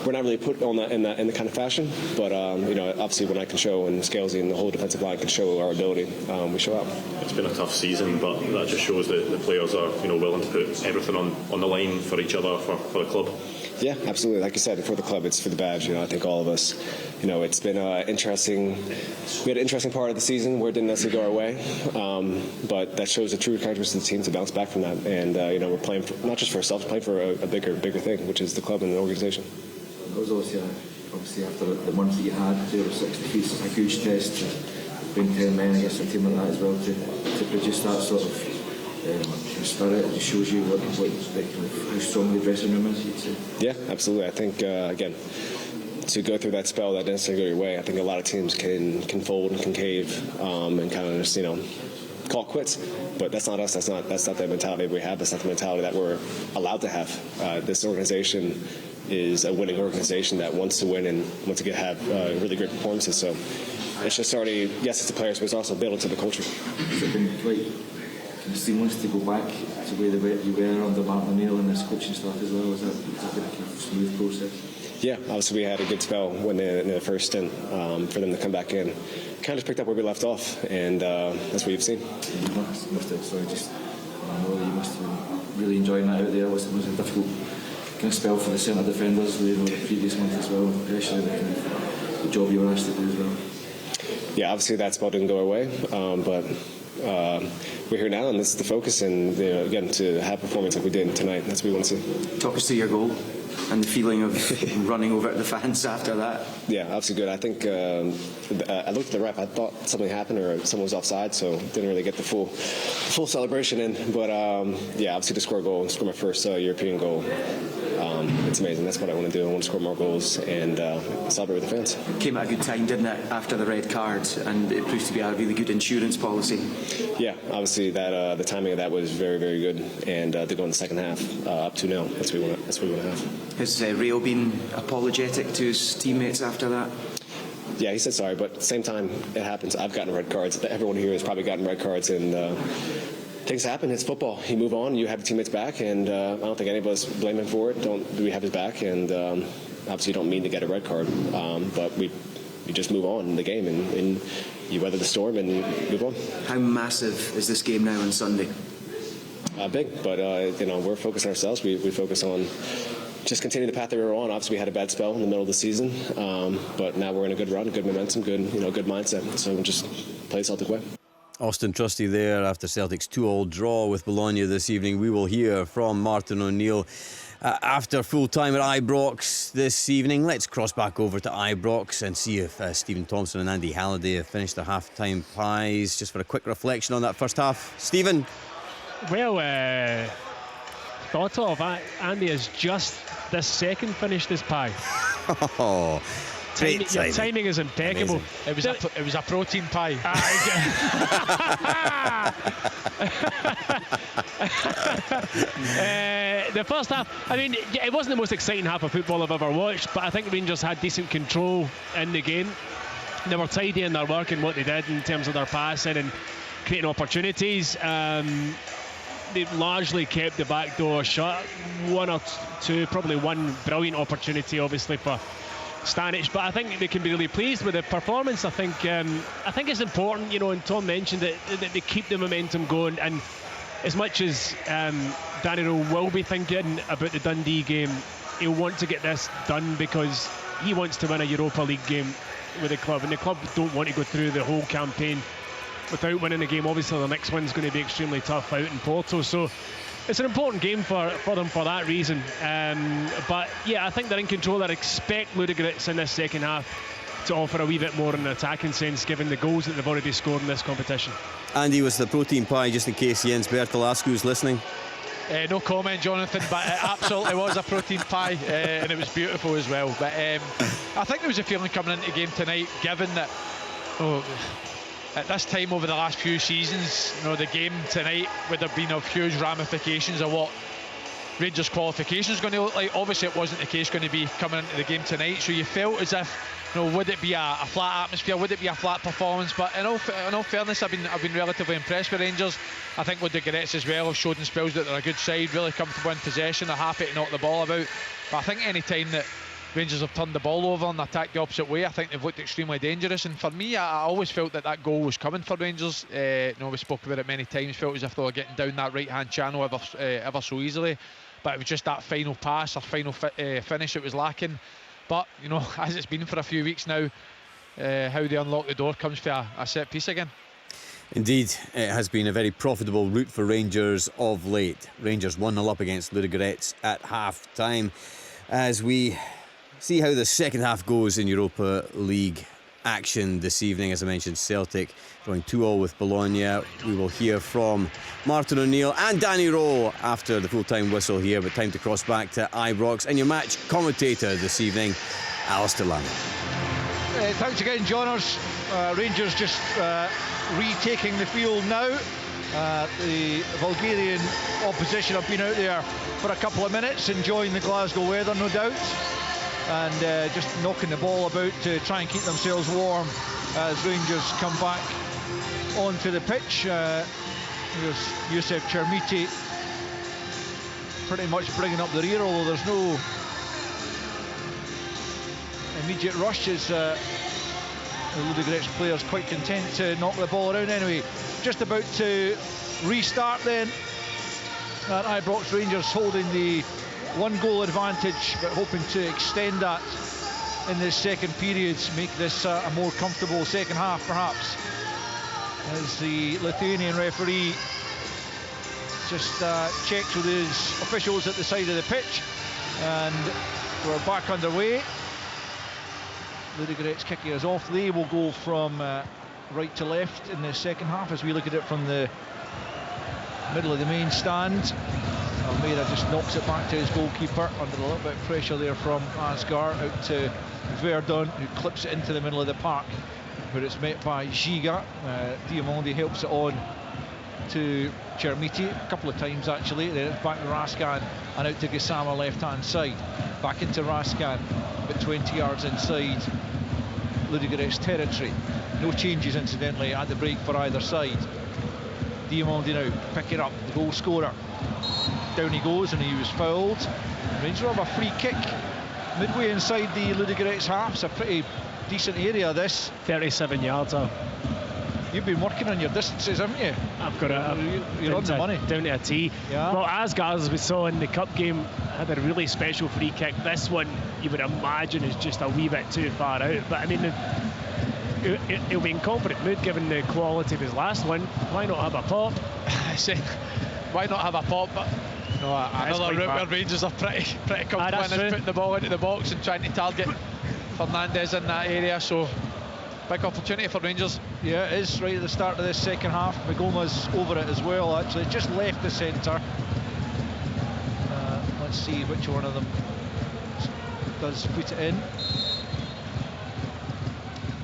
We're not really put on that in the kind of fashion, but obviously when I can show and Scalesy and the whole defensive line can show our ability, we show up. It's been a tough season, but that just shows that the players are willing to put everything on the line for each other, for the club. Yeah, absolutely. Like you said, for the club, it's for the badge. I think all of us, it's been interesting. We had an interesting part of the season where it didn't necessarily go our way, but that shows the true characteristics of the team to bounce back from that. And we're playing not just for ourselves, playing for a bigger thing, which is the club and the organization. It was obviously after the month that you had, 0-6 defeats, it's a huge test to bring 10 men against a team like that as well, to produce that sort of spirit. It shows you how strong the dressing room is, you'd say. Yeah, absolutely. I think, again, to go through that spell that didn't necessarily go your way, I think a lot of teams can fold and can cave and kind of just, call it quits. But that's not us. That's not the mentality we have. That's not the mentality that we're allowed to have. This organization is a winning organization that wants to win and wants to have really great performances. So it's just already, yes, it's the players, but it's also built into the culture. Has it been quite seamless to go back to where you were under Martin O'Neill and his coaching staff as well? Has that been a kind of smooth process? Yeah, obviously we had a good spell when in the first stint for them to come back in. Kind of picked up where we left off, and that's what you've seen. You must have been really enjoying that out there. It was a difficult kind of spell for the centre defenders the previous month as well, especially the job you were asked to do as well. Yeah, obviously that spell didn't go our way, but we're here now, and this is the focus, and again, to have performance like we did tonight, that's what we want to see. Talk us through your goal and the feeling of running over at the fans after that. Yeah, obviously good. I think I looked at the ref. I thought something happened or someone was offside, so didn't really get the full celebration in. But yeah, obviously to score a goal, score my first European goal, it's amazing. That's what I want to do. I want to score more goals and celebrate with the fans. Came at a good time, didn't it, after the red card, and it proved to be a really good insurance policy. Yeah, obviously that the timing of that was very, very good, and to go in the second half up 2-0, that's what we want to have. Has Rio been apologetic to his teammates after that? Yeah, he said sorry, but at the same time, it happens. I've gotten red cards. Everyone here has probably gotten red cards, and things happen. It's football. You move on. You have your teammates back, and I don't think any of us blame him for it. We have his back, and obviously you don't mean to get a red card, but you just move on in the game, and you weather the storm and you move on. How massive is this game now on Sunday? Big, but we're focused on ourselves. We focus on just continue the path that we were on. Obviously, we had a bad spell in the middle of the season, but now we're in a good run, good momentum, good mindset. So we'll just play Celtic way. Austin Trusty there after Celtic's 2-2 draw with Bologna this evening. We will hear from Martin O'Neill after full time at Ibrox this evening. Let's cross back over to Ibrox and see if Stephen Thompson and Andy Halliday have finished their half-time pies. Just for a quick reflection on that first half. Stephen? Well, thought of, Andy has just this second finished his pie. Oh, great timing. Your timing is impeccable. Amazing. It was a protein pie. The first half, I mean, it wasn't the most exciting half of football I've ever watched, but I think Rangers had decent control in the game. They were tidy in their work and what they did in terms of their passing and creating opportunities. They largely kept the back door shut. One or two, probably one brilliant opportunity, obviously, for Stanic, but I think they can be really pleased with the performance. I think it's important, and Tom mentioned that they keep the momentum going, and as much as Danny Rowe will be thinking about the Dundee game, he'll want to get this done because he wants to win a Europa League game with the club, and the club don't want to go through the whole campaign without winning the game. Obviously the next one's going to be extremely tough out in Porto, so it's an important game for them for that reason. But yeah, I think they're in control. I expect Ludogorets in this second half to offer a wee bit more in an attacking sense, given the goals that they've already scored in this competition. Andy, was the protein pie, just in case Jens Bertelascu's listening? No comment, Jonathan, but it absolutely was a protein pie, and it was beautiful as well. But I think there was a feeling coming into the game tonight, given that at this time over the last few seasons, the game tonight would have been of huge ramifications of what Rangers qualification is going to look like. Obviously it wasn't the case going to be coming into the game tonight, so you felt as if would it be a flat atmosphere, would it be a flat performance? But in all fairness, I've been relatively impressed with Rangers. I think Ludogorets as well have showed in spells that they're a good side, really comfortable in possession, they're happy to knock the ball about. But I think any time that Rangers have turned the ball over and attacked the opposite way, I think they've looked extremely dangerous. And for me, I always felt that goal was coming for Rangers. We spoke about it many times, felt as if they were getting down that right-hand channel ever so easily. But it was just that final pass or final finish that was lacking. But, as it's been for a few weeks now, how they unlock the door comes for a set piece again. Indeed, it has been a very profitable route for Rangers of late. Rangers 1-0 up against Ludogorets at half-time. As we see how the second half goes in Europa League action this evening, as I mentioned, Celtic drawing 2-2 with Bologna. We will hear from Martin O'Neill and Danny Rowe after the full-time whistle here, but time to cross back to Ibrox. And your match commentator this evening, Alistair Lamb. Thanks again, Johners. Rangers just retaking the field now. The Bulgarian opposition have been out there for a couple of minutes, enjoying the Glasgow weather, no doubt, and just knocking the ball about to try and keep themselves warm as Rangers come back onto the pitch. There's Youssef Chermiti pretty much bringing up the rear, although there's no immediate rush, as the Ludogorets players quite content to knock the ball around. Anyway, just about to restart then. At Ibrox, Rangers holding the 1-goal advantage, but hoping to extend that in this second period, make this a more comfortable second half perhaps, as the Lithuanian referee just checks with his officials at the side of the pitch, and we're back underway. Ludogorets kicking us off. They will go from right to left in the second half as we look at it from the middle of the main stand. Almeida just knocks it back to his goalkeeper under a little bit of pressure there from Asgar, out to Verdun, who clips it into the middle of the park, but it's met by Giga. Diamondi helps it on to Chermiti a couple of times actually, then it's back to Raskan and out to Gassama left hand side, back into Raskan, but 20 yards inside Ludogorets territory. No changes incidentally at the break for either side. Diamondi now picking up the goal scorer, down he goes and he was fouled. Rangers have a free kick midway inside the Ludogorets half. It's a pretty decent area this. 37 yards out. You've been working on your distances, haven't you? I've got it. You're on the money. Down to a tee. Yeah. Well, Asgard, as we saw in the cup game, had a really special free kick. This one, you would imagine, is just a wee bit too far out. But I mean, he'll be in confident mood given the quality of his last one. Why not have a pop? I say, why not have a pop? But another route where Rangers are pretty comfortable in putting the ball into the box and trying to target Fernandez in that area. So big opportunity for Rangers. Yeah, it is right at the start of this second half. Magoma's over it as well, actually. Just left the centre. Let's see which one of them does put it in.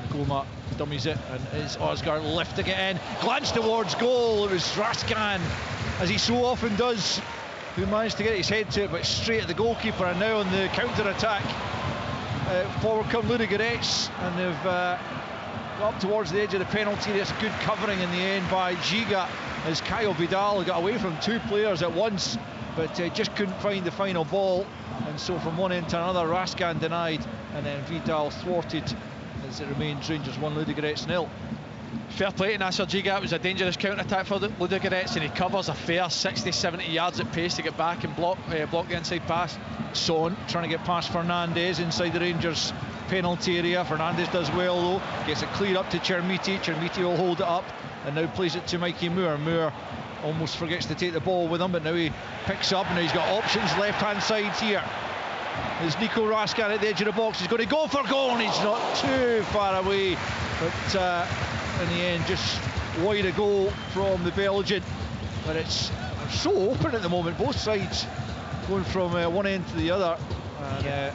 Magoma dummies it, and is Osgar lifting it in. Glance towards goal. It was Raskan, as he so often does, who managed to get his head to it, but straight at the goalkeeper. And now on the counter-attack, forward come Ludogorets, and they've got up towards the edge of the penalty. That's good covering in the end by Giga, as Kyle Vidal got away from two players at once, but just couldn't find the final ball. And so from one end to another, Raskan denied, and then Vidal thwarted, as it remains Rangers 1, Ludogorets 0. Fair play to Nasser Giga. It was a dangerous counter-attack for the Ludogorets, and he covers a fair 60-70 yards at pace to get back and block the inside pass. Son trying to get past Fernandez inside the Rangers penalty area. Fernandez does well though, gets it cleared up to Chermiti. Chermiti will hold it up and now plays it to Mikey Moore. Moore almost forgets to take the ball with him, but now he picks up and now he's got options left hand side here. There's Nico Raskan at the edge of the box. He's going to go for goal, and he's not too far away, but in the end just wide a goal from the Belgian. But it's so open at the moment, both sides going from one end to the other, and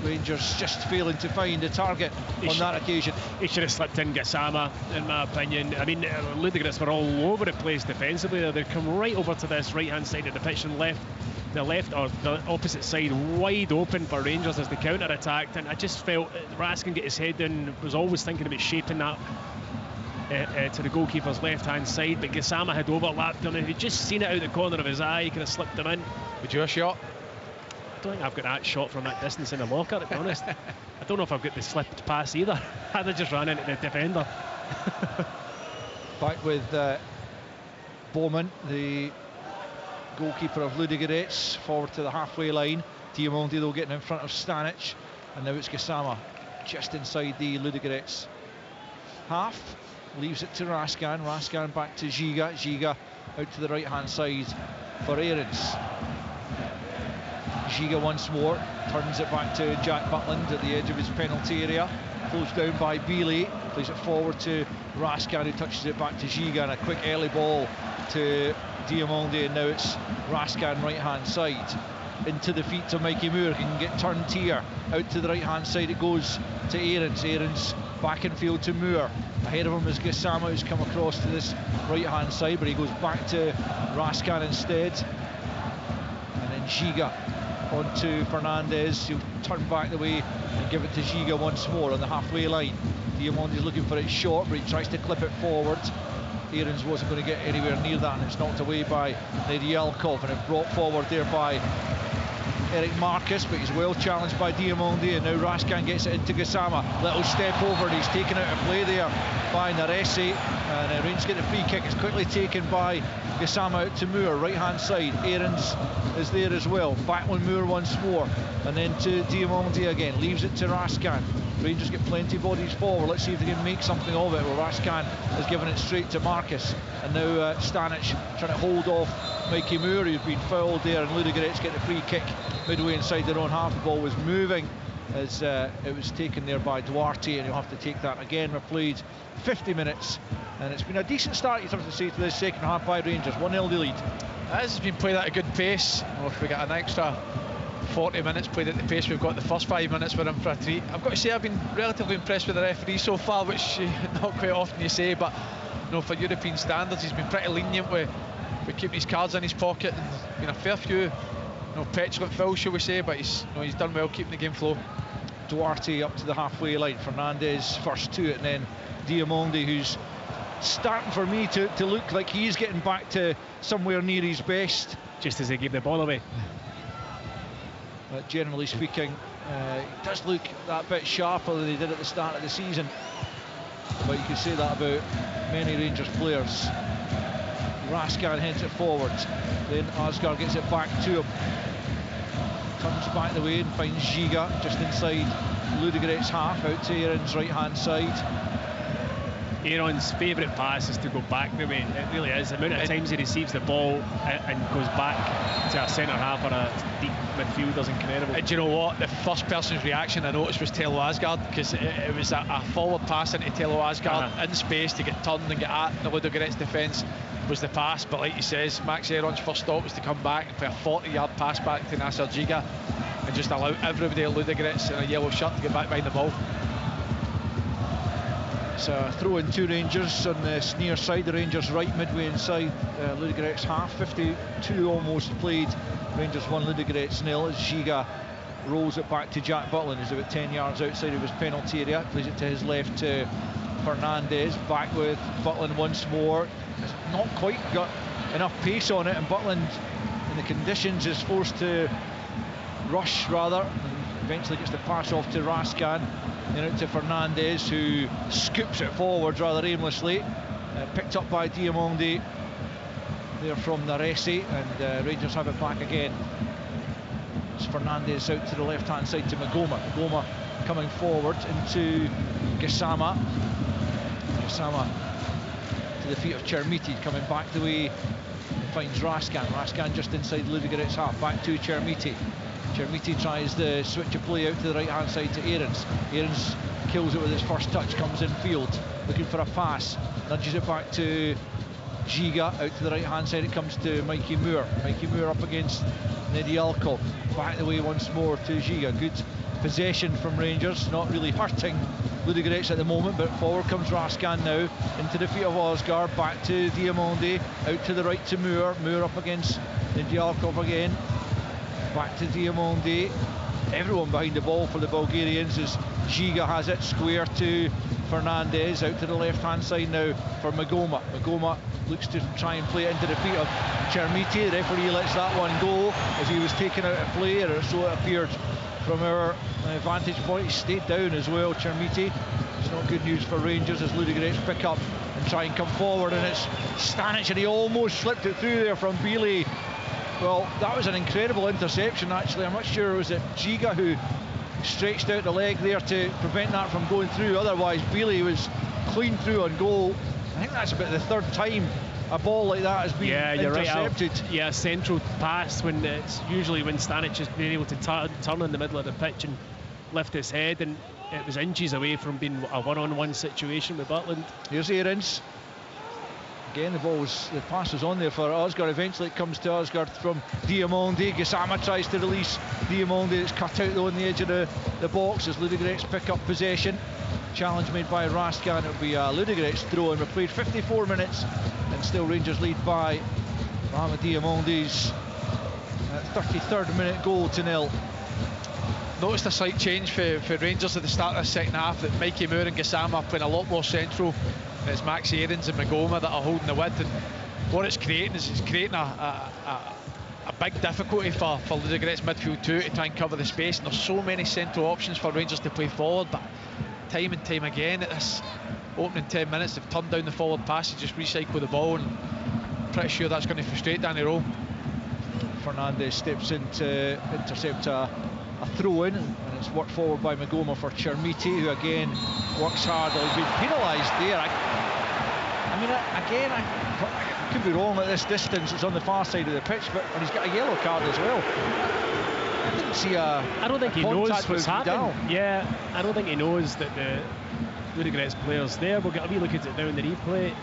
Rangers just failing to find a target on that occasion. He should have slipped in Gassama, in my opinion. I mean, Ludogorets were all over the place defensively. They come right over to this right-hand side of the pitch and left or the opposite side wide open for Rangers as they counter-attacked. And I just felt Raskin get his head in, was always thinking about shaping that to the goalkeeper's left-hand side, but Gassama had overlapped him. If he'd just seen it out the corner of his eye, he could have slipped him in. Would you a shot? I don't think I've got that shot from that distance in the locker, to be honest. I don't know if I've got the slipped pass either. I'd have just ran into the defender. Back with Bowman, the goalkeeper of Ludogorets, forward to the halfway line. Diamondi though getting in front of Stanic, and now it's Gassama just inside the Ludogorets half. Leaves it to Raskan. Raskan back to Giga. Giga out to the right hand side for Aarons. Giga once more, turns it back to Jack Butland at the edge of his penalty area. Closed down by Bealey, plays it forward to Raskan, who touches it back to Giga, and a quick early ball to Diamondi, and now it's Raskan right hand side. Into the feet to Mikey Moore, can get turned here. Out to the right hand side it goes to Aarons. Aarons back in field to Moore. Ahead of him is Gassama, who's come across to this right hand side, but he goes back to Raskan instead. And then Giga onto Fernandez. He'll turn back the way and give it to Giga once more on the halfway line. Diamondi's looking for it short, but he tries to clip it forward. Aarons wasn't going to get anywhere near that, and it's knocked away by Nedialkov, and it brought forward there by Eric Marcus, but he's well challenged by Diamondi, and now Raskan gets it into Gassama. Little step over, and he's taken out of play there by Naresi, and Rangers get the free kick. It's quickly taken by Gassama out to Moore, right hand side. Aarons is there as well. Back on Moore once more, and then to Diamondi again. Leaves it to Raskan. Rangers get plenty of bodies forward. Let's see if they can make something of it. Well, Raskan has given it straight to Marcus, and now Stanic trying to hold off Mikey Moore, who's been fouled there, and Ludogorets get the free kick midway inside their own half. The ball was moving as it was taken there by Duarte, and you'll have to take that again. We've played 50 minutes, and it's been a decent start, you have to say, to this second half by Rangers. 1-0 the lead. This has been played at a good pace. If we get an extra 40 minutes played at the pace we've got, the first 5 minutes we're in for a treat. I've got to say I've been relatively impressed with the referee so far, which not quite often you say, but for European standards he's been pretty lenient with keeping his cards in his pocket, and been a fair few petulant fouls, shall we say, but he's done well keeping the game flow. Duarte up to the halfway line. Fernandez first to it, and then Diamondi, who's starting for me to look like he's getting back to somewhere near his best. Just as they gave the ball away. But generally speaking, he does look that bit sharper than he did at the start of the season. But you can say that about many Rangers players. Raskan heads it forward, then Asgard gets it back to him. Turns back the way and finds Giga just inside Ludogorets half, out to Aaron's right hand side. Aaron's favourite pass is to go back the way. It really is. The amount of times he receives the ball and goes back to a centre half or a deep midfield is incredible. And do you know what? The first person's reaction I noticed was Tello Asgard, because it was a forward pass into Tello Asgard in space to get turned and get at the Ludogorets defence was the pass. But like he says, Max Aaron's first stop was to come back and play a 40-yard pass back to Nasser Giga and just allow everybody at Ludogorets in a yellow shirt to get back behind the ball. It's a throw in to Rangers on the near side, the Rangers right midway inside Ludogorets half. 52 almost played. Rangers 1, Ludogorets 0 as Giga rolls it back to Jack Butland, who's about 10 yards outside of his penalty area. Plays it to his left to Fernandez. Back with Butland once more. It's not quite got enough pace on it, and Butland in the conditions is forced to rush rather, and eventually gets the pass off to Raskan. Then out to Fernandez, who scoops it forward rather aimlessly. Picked up by Diamondi there from Naresi, and Rangers have it back again. It's Fernandez out to the left hand side to Magoma. Magoma coming forward into Gassama. Gassama to the feet of Chermiti, coming back the way, finds Raskan. Raskan just inside Ludogorets half, back to Chermiti. Chermiti tries the switch of play out to the right hand side to Aarons. Aarons kills it with his first touch, comes in field looking for a pass, nudges it back to Giga. Out to the right hand side it comes to Mikey Moore. Mikey Moore up against Nedialkov, back the way once more to Giga. Good possession from Rangers, not really hurting Ludogorets at the moment, but forward comes Raskan now, into the feet of Osgaard, back to Diamonde, out to the right to Moore up against Nedjalkov again, back to Diamonde, everyone behind the ball for the Bulgarians as Giga has it, square to Fernandez, out to the left hand side now for Magoma. Magoma looks to try and play it into the feet of Chermiti. The referee lets that one go as he was taken out of play, or so it appeared from our vantage point. He stayed down as well, Chermiti. It's not good news for Rangers as Ludogorets pick up and try and come forward, and it's Stanic, and he almost slipped it through there from Bili. Well, that was an incredible interception actually. I'm not sure, was it Giga who stretched out the leg there to prevent that from going through? Otherwise Bili was clean through on goal. I think that's about the third time a ball like that has been intercepted. Right, yeah, central pass, when it's usually when Stanic has been able to turn in the middle of the pitch and lift his head, and it was inches away from being a one-on-one situation with Butland. Here's Ahrens. Again, the pass was on there for Osgaard. Eventually it comes to Osgaard from Diamonde. Gassama tries to release Diamonde. It's cut out though on the edge of the box as Ludogorets pick up possession. Challenge made by Raskan. It'll be a Ludogorets throw, and we've played 54 minutes and still Rangers lead by Mohamed Diamonde's 33rd minute goal to 0. Noticed a slight change for Rangers at the start of the second half, that Mikey Moore and Gassama are playing a lot more central. It's Max Ahrens and Magoma that are holding the width, and what it's creating is a big difficulty for Ludogorets midfield too, to try and cover the space, and there's so many central options for Rangers to play forward, but time and time again at this opening 10 minutes they've turned down the forward pass to just recycle the ball, and I'm pretty sure that's going to frustrate Danny Rowe. Fernandez steps in to intercept a throw in, and it's worked forward by Magoma for Chermiti, who again works hard. He's been penalised there. I could be wrong at this distance. It's on the far side of the pitch, but he's got a yellow card as well. I didn't see I don't think he knows what's happening. Yeah, I don't think he knows that the Ludogorets players there. We'll get a wee look at it now in the replay.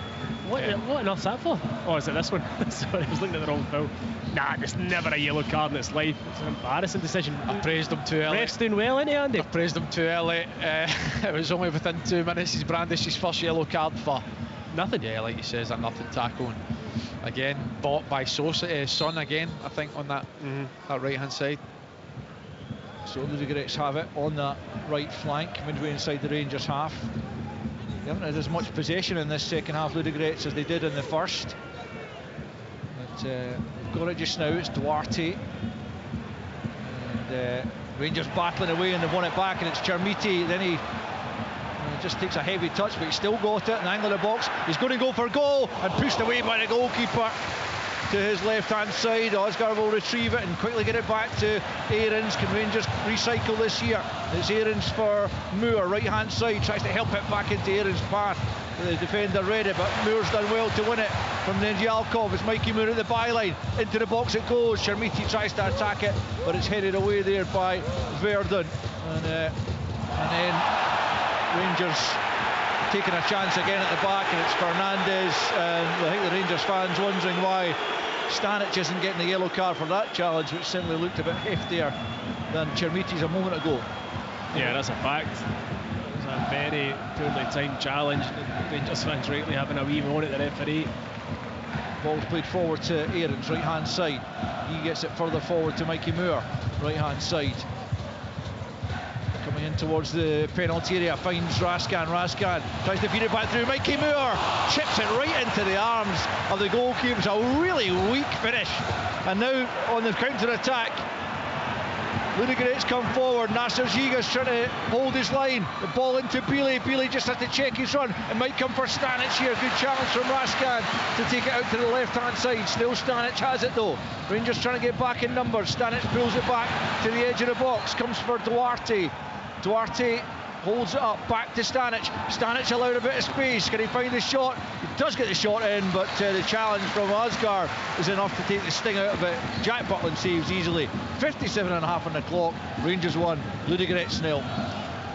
What on earth's that for? Oh, is it this one? Sorry, I was looking at the wrong film. Nah, there's never a yellow card in its life. It's an embarrassing decision. I praised him too early. Ref's doing well, isn't he, Andy? I praised him too early. It was only within 2 minutes he's brandished his first yellow card for nothing. Yeah, like he says, a nothing tackle. And again, bought by Son again, I think, on that right hand side. So Ludogorets have it on that right flank, midway inside the Rangers half. They haven't had as much possession in this second half, Ludogorets, as they did in the first. But they've got it just now. It's Duarte. And Rangers battling away, and they've won it back, and it's Chermiti. Then he just takes a heavy touch, but he's still got it. An angle of the box. He's going to go for goal, and pushed away by the goalkeeper to his left-hand side. Osgaard will retrieve it and quickly get it back to Ahrens. Can Rangers recycle this here? It's Ahrens for Moore, right-hand side, tries to help it back into Ahrens' path. The defender read it, but Moore's done well to win it from Nedjalkov. It's Mikey Moore at the byline. Into the box it goes. Chermiti tries to attack it, but it's headed away there by Verdun. And then Rangers taking a chance again at the back, and it's Fernandez. And I think the Rangers fans wondering why Stanic isn't getting the yellow card for that challenge, which certainly looked a bit heftier than Chermiti's a moment ago. Yeah, that's a fact. It was a very poorly timed challenge. The Rangers fans rightly having a wee moan at the referee. Ball's played forward to Ahrens, right hand side. He gets it further forward to Mikey Moore, right hand side. Coming in towards the penalty area, finds Raskan. Raskan tries to feed it back through. Mikey Moore chips it right into the arms of the goalkeeper. It's a really weak finish. And now on the counter-attack, Ludogorets come forward. Nasser Giga's trying to hold his line. The ball into Bili. Bili just has to check his run. It might come for Stanic here. Good challenge from Raskan to take it out to the left-hand side. Still Stanic has it though. Rangers trying to get back in numbers. Stanic pulls it back to the edge of the box. Comes for Duarte. Duarte holds it up, back to Stanic. Stanic allowed a bit of space. Can he find the shot? He does get the shot in, but the challenge from Osgaard is enough to take the sting out of it. Jack Butland saves easily. 57.5 on the clock. Rangers 1, Ludogorets 0.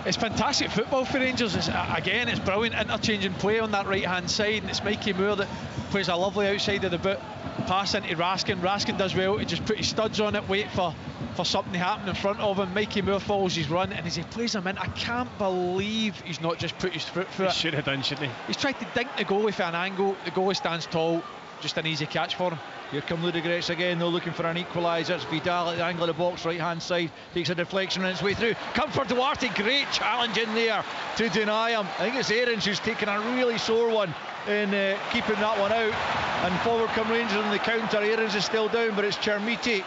It's fantastic football for Rangers. Again, it's brilliant interchanging play on that right hand side, and it's Mikey Moore that plays a lovely outside of the boot pass into Raskin. Raskin does well to just put his studs on it, wait for for something to happen in front of him. Mikey Moore follows his run, and as he plays him in, I can't believe he's not just put his foot through it. He should have done, shouldn't he? He's tried to dink the goalie for an angle. The goalie stands tall. Just an easy catch for him. Here come Ludogorets again, though, looking for an equaliser. It's Vidal at the angle of the box, right hand side, takes a deflection on its way through. Come for Duarte, great challenge in there to deny him. I think it's Aarons who's taken a really sore one in keeping that one out. And forward come Rangers on the counter. Aarons is still down, but it's Chermiti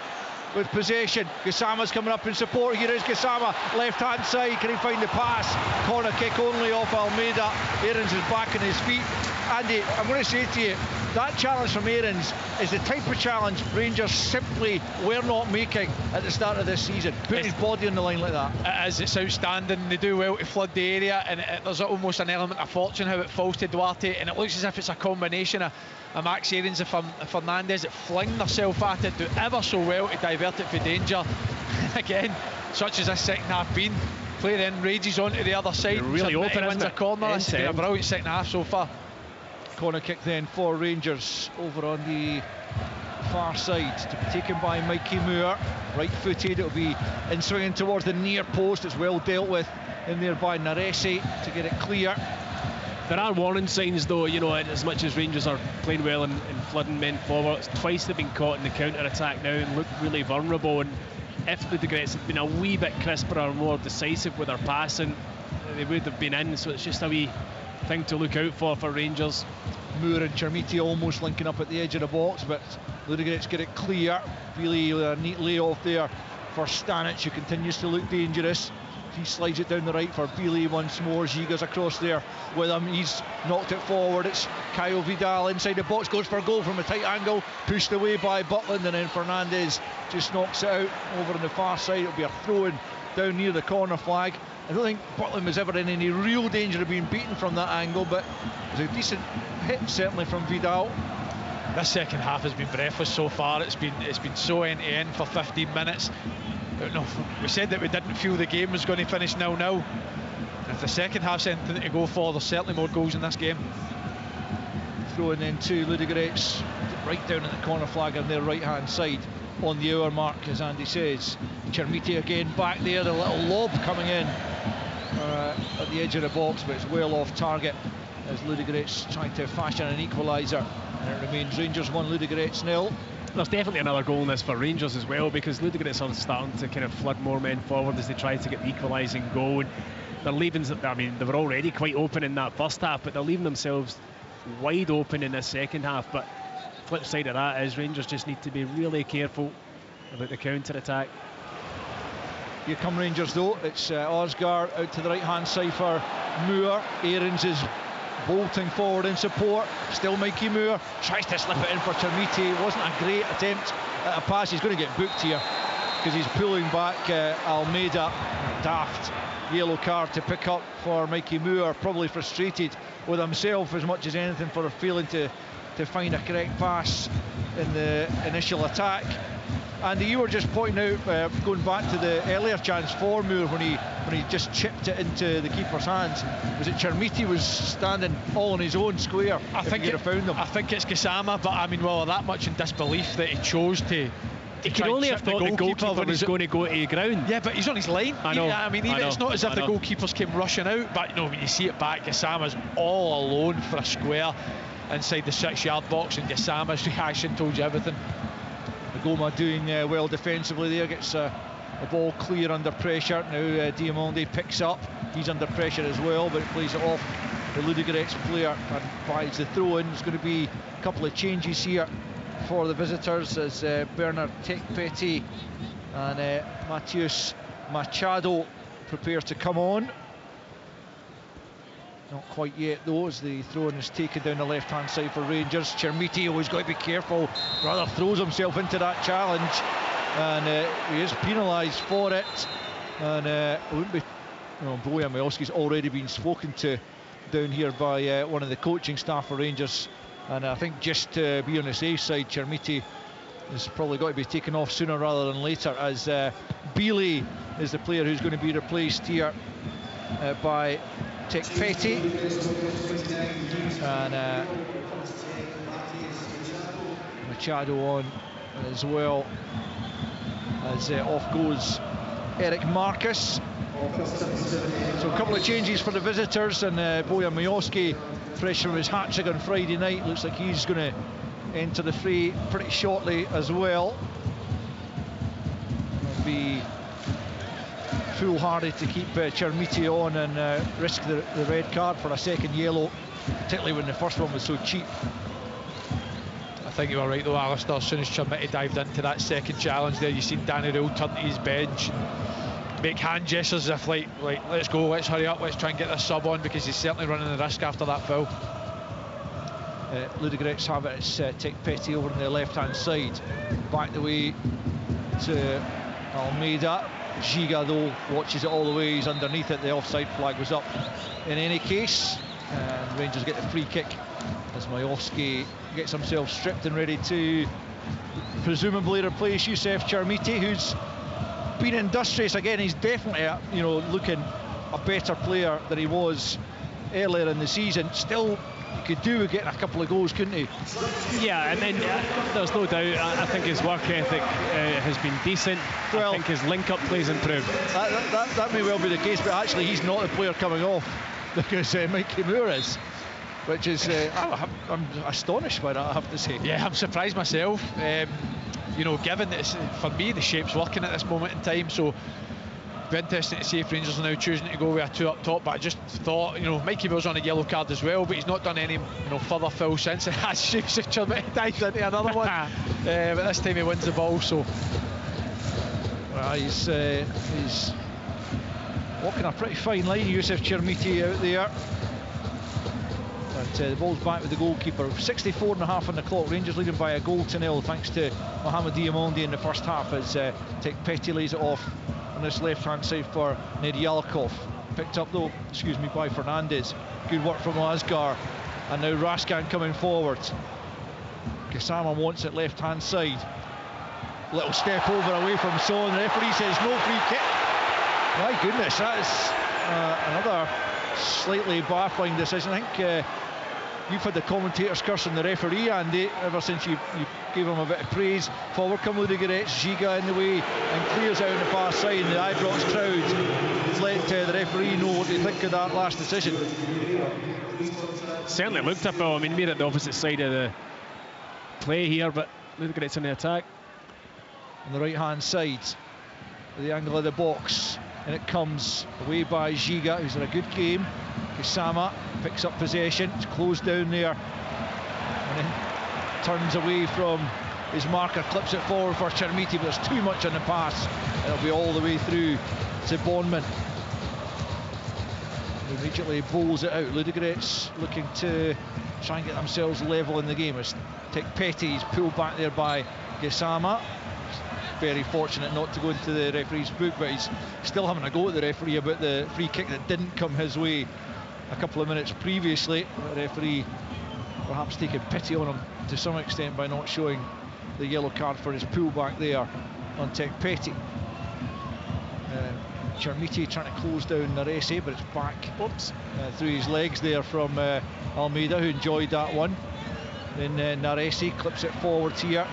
with possession. Gassama's coming up in support. Here is Gassama, left hand side. Can he find the pass? Corner kick only off Almeida. Aarons is back on his feet. Andy, I'm going to say to you, that challenge from Aarons is the type of challenge Rangers simply were not making at the start of this season. Putting his body on the line like that. It's outstanding. They do well to flood the area, and there's almost an element of fortune how it falls to Duarte, and it looks as if it's a combination of Max Aarons and Fernandez that fling themselves at it, do ever so well to divert it for danger. Again, such as this second half been. Play then rages onto the other side. They're really open, wins a corner. It's been a brilliant second half so far. Corner kick then for Rangers over on the far side to be taken by Mikey Moore, right footed. It'll be in swinging towards the near post. It's well dealt with in there by Naresi to get it clear. There are warning signs though, you know, as much as Rangers are playing well and flooding men forward. Twice they've been caught in the counter attack now and look really vulnerable, and if the Ludogorets had been a wee bit crisper or more decisive with their passing, they would have been in. So it's just a wee thing to look out for Rangers. Moore and Chermiti almost linking up at the edge of the box, but Ludogorets get it clear. Really a neat layoff there for Stanic, who continues to look dangerous. He slides it down the right for Bealey once more. Giga's across there with him. He's knocked it forward. It's Kyle Vidal inside the box, goes for a goal from a tight angle, pushed away by Butland, and then Fernandez just knocks it out over on the far side. It'll be a throw-in down near the corner flag. I don't think Butland was ever in any real danger of being beaten from that angle, but it was a decent hit certainly from Vidal. This second half has been breathless so far. It's been so end-to-end for 15 minutes. No, we said that we didn't feel the game was going to finish 0-0. If the second half's anything to go for, there's certainly more goals in this game. Throwing in to Ludogorets, right down at the corner flag on their right hand side on the hour mark, as Andy says. Chermiti again back there, the little lob coming in at the edge of the box, but it's well off target as Ludogorets trying to fashion an equaliser, and it remains Rangers 1, Ludogorets 0. There's definitely another goal in this for Rangers as well, because Ludogorets are starting to kind of flood more men forward as they try to get the equalising goal. And they're leaving, I mean, they were already quite open in that first half, but they're leaving themselves wide open in this second half. But flip side of that is Rangers just need to be really careful about the counter-attack. Here come Rangers though. It's Osgar out to the right hand side for Moore. Aarons is bolting forward in support. Still Mikey Moore tries to slip it in for Chermiti. It wasn't a great attempt at a pass. He's going to get booked here because he's pulling back Almeida. Daft yellow card to pick up for Mikey Moore, probably frustrated with himself as much as anything for failing to find a correct pass in the initial attack. And you were just pointing out, going back to the earlier chance for Moore when he just chipped it into the keeper's hands. Was it Chermiti was standing all on his own square? I think he'd have found them. I think it's Gassama, but I mean, well, that much in disbelief that he chose to. He could only have thought the goalkeeper was going to go to the ground. Yeah, but he's on his line. I know. I mean, even it's not as if the goalkeepers came rushing out, but you know, when you see it back, Gassama's all alone for a square inside the 6-yard box, and Gassama's reaction told you everything. Goma doing well defensively there, gets the ball clear under pressure. Now Diamande picks up, he's under pressure as well, but plays it off the Ludogorets player and buys the throw in. There's going to be a couple of changes here for the visitors as Bernard Tekpeti and Matheus Machado prepare to come on. Not quite yet though, as the throw-in is taken down the left-hand side for Rangers. Chermiti always got to be careful, rather throws himself into that challenge, and he is penalised for it. And it wouldn't be, Bojan Miloski's already been spoken to down here by one of the coaching staff for Rangers, and I think just to be on the safe side, Chermiti has probably got to be taken off sooner rather than later, as Bealey is the player who's going to be replaced here by Tekpeti, and Machado on as well as off goes Eric Marcus. So a couple of changes for the visitors, and Bojan Mijoski, fresh from his hat-trick on Friday night, looks like he's going to enter the fray pretty shortly as well. It'll be foolhardy to keep Chermiti on and risk the red card for a second yellow, particularly when the first one was so cheap. I think you were right though, Alistair. As soon as Chermiti dived into that second challenge there, you seen Danny Rule turn to his bench, make hand gestures as if like let's go, let's hurry up, let's try and get this sub on, because he's certainly running the risk after that foul. Ludogorets have it. It's Tekpeti over on the left-hand side, back the way to Almeida. Giga though watches it all the way, he's underneath it. The offside flag was up in any case, and Rangers get the free kick as Mijoski gets himself stripped and ready to presumably replace Youssef Chermiti, who's been industrious again. He's definitely looking a better player than he was earlier in the season. Still, he could do with getting a couple of goals, couldn't he? Yeah, and then there's no doubt, I think his work ethic has been decent. Well, I think his link-up play's improved. That may well be the case, but actually he's not the player coming off, because Mikey Moore is, which is I'm astonished by that, I have to say. Yeah, I'm surprised myself. Given that for me the shape's working at this moment in time, so it'll be interesting to see if Rangers are now choosing to go with a two up top. But I just thought, Mikey Moore's on a yellow card as well, but he's not done any further foul since, and has Youssef Chermiti dives into another one. But this time he wins the ball, so he's walking a pretty fine line, Youssef Chermiti out there. But the ball's back with the goalkeeper. 64.5 on the clock. Rangers leading by a goal to nil thanks to Mohamed Diamondi in the first half, as Tekpeti lays it off on this left-hand side for Nedyalkov. Picked up though, by Fernandez. Good work from Lasgar. And now Raskan coming forward. Gassama wants it left-hand side. Little step over away from Son. The referee says no free kick. My goodness, that is another slightly baffling decision. I think you've had the commentators cursing the referee, Andy, ever since you gave him a bit of praise. Forward come Ludogorets, Giga in the way and clears out on the far side, and the Ibrox crowd has let the referee know what they think of that last decision. Certainly looked a foul. I mean, we're at the opposite side of the play here, but Ludogorets in the attack. On the right hand side, with the angle of the box, and it comes away by Giga, who's in a good game. Gassama picks up possession, it's closed down there, and then turns away from his marker, clips it forward for Chermiti, but there's too much on the pass. It'll be all the way through to Bonman. Immediately bowls it out. Ludogorets looking to try and get themselves level in the game. As Tekpeti is pulled back there by Gassama. Very fortunate not to go into the referee's book, but he's still having a go at the referee about the free kick that didn't come his way a couple of minutes previously. The referee perhaps taking pity on him to some extent by not showing the yellow card for his pullback there on Tekpeti. Chermiti trying to close down Naresi, but it's back through his legs there from Almeida, who enjoyed that one. Then Naresi clips it forwards here.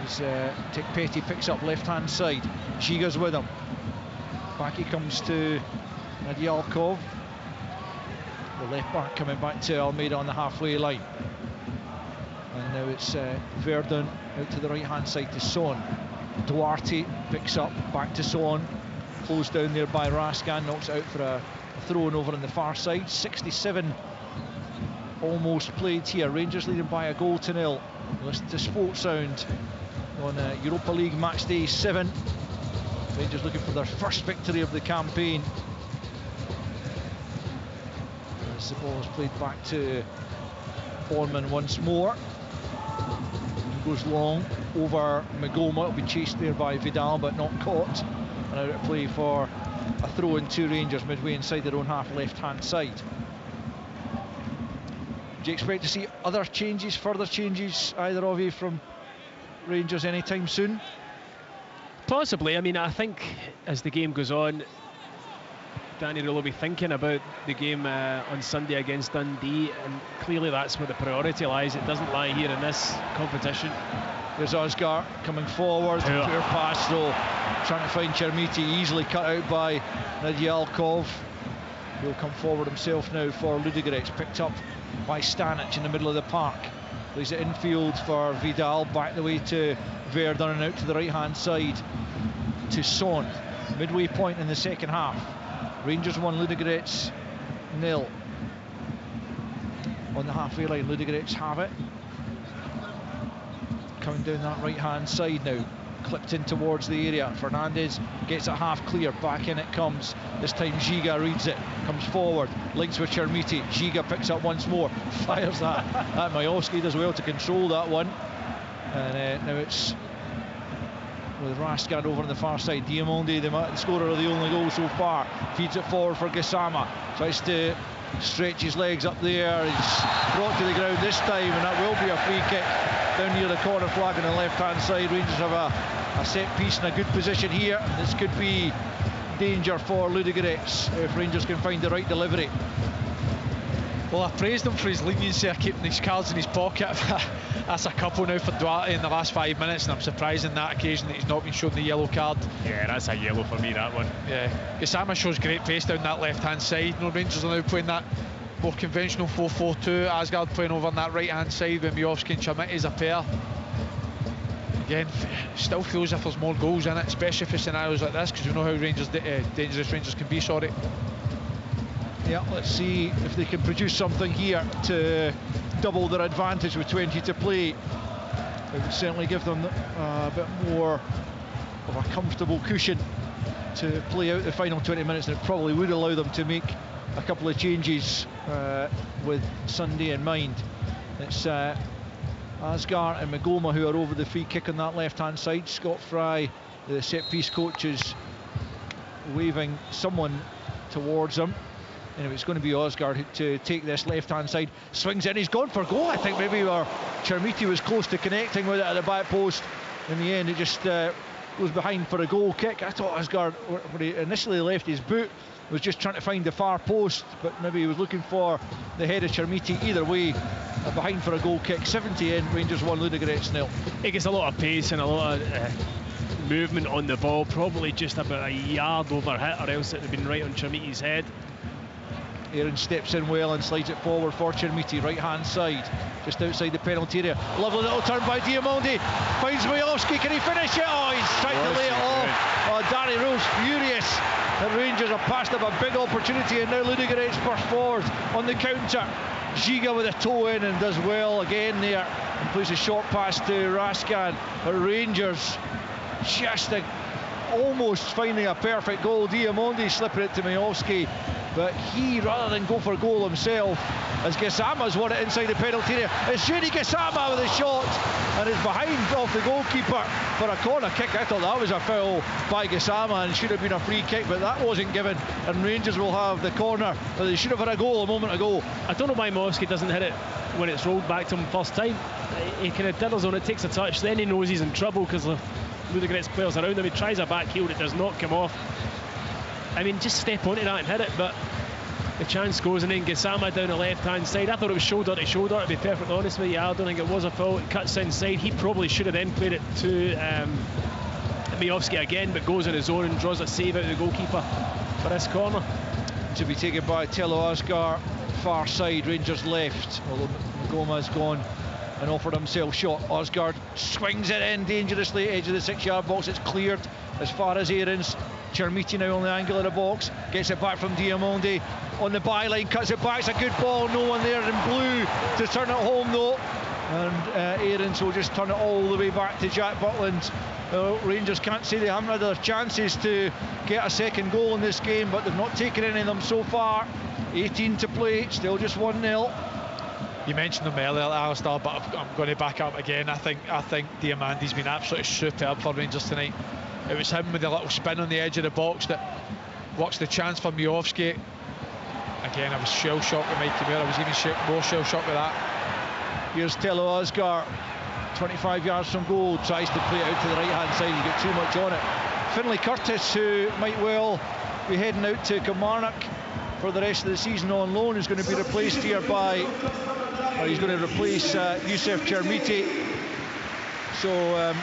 Tekpeti picks up left-hand side. Giga's with him. Back he comes to Nedyalkov. The left back coming back to Almeida on the halfway line. And now it's Verdun out to the right-hand side to Son. Duarte picks up, back to Son. Closed down there by Raskan, knocks it out for a throw-in over on the far side. 67 almost played here. Rangers leading by a goal to nil. Listen to Sports Sound on Europa League Matchday 7. Rangers looking for their first victory of the campaign. As the ball is played back to Borman once more. He goes long over Magoma. It'll be chased there by Vidal, but not caught. And out of play for a throw in to Rangers midway inside their own half, left-hand side. Do you expect to see other changes, further changes, either of you, from Rangers anytime soon? Possibly. I mean, I think as the game goes on, Danny Rule will be thinking about the game on Sunday against Dundee, and clearly that's where the priority lies. It doesn't lie here in this competition. There's Osgar coming forward. Poor pass though. Trying to find Chermiti, easily cut out by Nedialkov. He'll come forward himself now for Ludogorets. Picked up by Stanic in the middle of the park. Plays it infield for Vidal. Back the way to Verdun and out to the right-hand side to Son. Midway point in the second half. Rangers 1, Ludogorets 0. On the halfway line, Ludogorets have it. Coming down that right-hand side now. Clipped in towards the area. Fernandez gets it half clear. Back in it comes. This time Giga reads it. Comes forward. Links with Chermiti. Giga picks up once more. Fires that. Majowski does well to control that one. And now it's with Raskan over on the far side. Diamondi, the scorer of the only goal so far, feeds it forward for Gassama. Tries to stretch his legs up there. He's brought to the ground this time, and that will be a free kick down near the corner flag on the left-hand side. Rangers have a set piece in a good position here. This could be danger for Ludogorets if Rangers can find the right delivery. Well, I praised him for his leniency of keeping these cards in his pocket. That's a couple now for Duarte in the last 5 minutes, and I'm surprised on that occasion that he's not been shown the yellow card. Yeah, that's a yellow for me, that one. Yeah, Gassama shows great pace down that left-hand side. No, Rangers are now playing that more conventional 4-4-2. Asgard playing over on that right-hand side with Majowski and Chermiti as a pair. Again, still feels as if there's more goals in it, especially for scenarios like this, because we know how dangerous Rangers can be. Yeah, let's see if they can produce something here to double their advantage with 20 to play. It would certainly give them a bit more of a comfortable cushion to play out the final 20 minutes, and it probably would allow them to make a couple of changes with Sunday in mind. It's Asgar and Magoma who are over the free kick on that left-hand side. Scott Fry, the set-piece coach, is waving someone towards him. And it's going to be Osgard to take this left-hand side. Swings in, he's gone for goal, I think, maybe where Chermiti was close to connecting with it at the back post. In the end, it just goes behind for a goal kick. I thought Osgard, when he initially left his boot, was just trying to find the far post, but maybe he was looking for the head of Chermiti. Either way, behind for a goal kick. 70 in, Rangers 1, Ludogorets 0. It gets a lot of pace and a lot of movement on the ball, probably just about a yard over hit, or else it would have been right on Chermiti's head. Aaron steps in well and slides it forward for Chermiti, right-hand side, just outside the penalty area. Lovely little turn by Diamondi, finds Majowski, can he finish it? Oh, he's trying to lay it off. Oh, Danny Rose furious that Rangers have passed up a big opportunity, and now Ludogorets burst forward on the counter. Giga with a toe in and does well again there, and plays a short pass to Raskan. But Rangers just almost finding a perfect goal. Diamondi slipping it to Majowski, but he, rather than go for goal himself, as Gassama's won it inside the penalty area. It's Judy Gassama with a shot, and is behind off the goalkeeper for a corner kick. I thought that was a foul by Gassama and should have been a free kick, but that wasn't given, and Rangers will have the corner. But they should have had a goal a moment ago. I don't know why Majowski doesn't hit it when it's rolled back to him first time. He kind of diddles on it, takes a touch, then he knows he's in trouble because the Ludogorets players around him. He tries a back heel, it does not come off. I mean, just step onto that and hit it, but the chance goes, and then Gassama down the left-hand side. I thought it was shoulder to shoulder, to be perfectly honest with you. I don't think it was a foul. It cuts inside. He probably should have then played it to Majowski again, but goes on his own and draws a save out of the goalkeeper for this corner. To be taken by Tello Osgar, far side, Rangers left, although Goma's gone and offered himself shot. Osgard swings it in dangerously, edge of the 6-yard box. It's cleared as far as Aaron's. Chermiti now on the angle of the box, gets it back from Diamondi on the byline, cuts it back. It's a good ball, no one there in blue to turn it home though, and Aarons will just turn it all the way back to Jack Butland. Rangers can't say they haven't had their chances to get a second goal in this game, but they've not taken any of them so far. 18 to play, still just 1-0. You mentioned them earlier, Alistair, but I'm going to back up again. I think Diamandi's been absolutely superb for Rangers tonight. It was him with the little spin on the edge of the box that works the chance for Majowski. Again, I was shell-shocked with Mikey Muir. I was even more shell-shocked with that. Here's Tello Osgar, 25 yards from goal, tries to play it out to the right-hand side. He's got too much on it. Finlay Curtis, who might well be heading out to Kilmarnock for the rest of the season on loan, is going to be replaced here by, he's going to replace Youssef Chermiti. So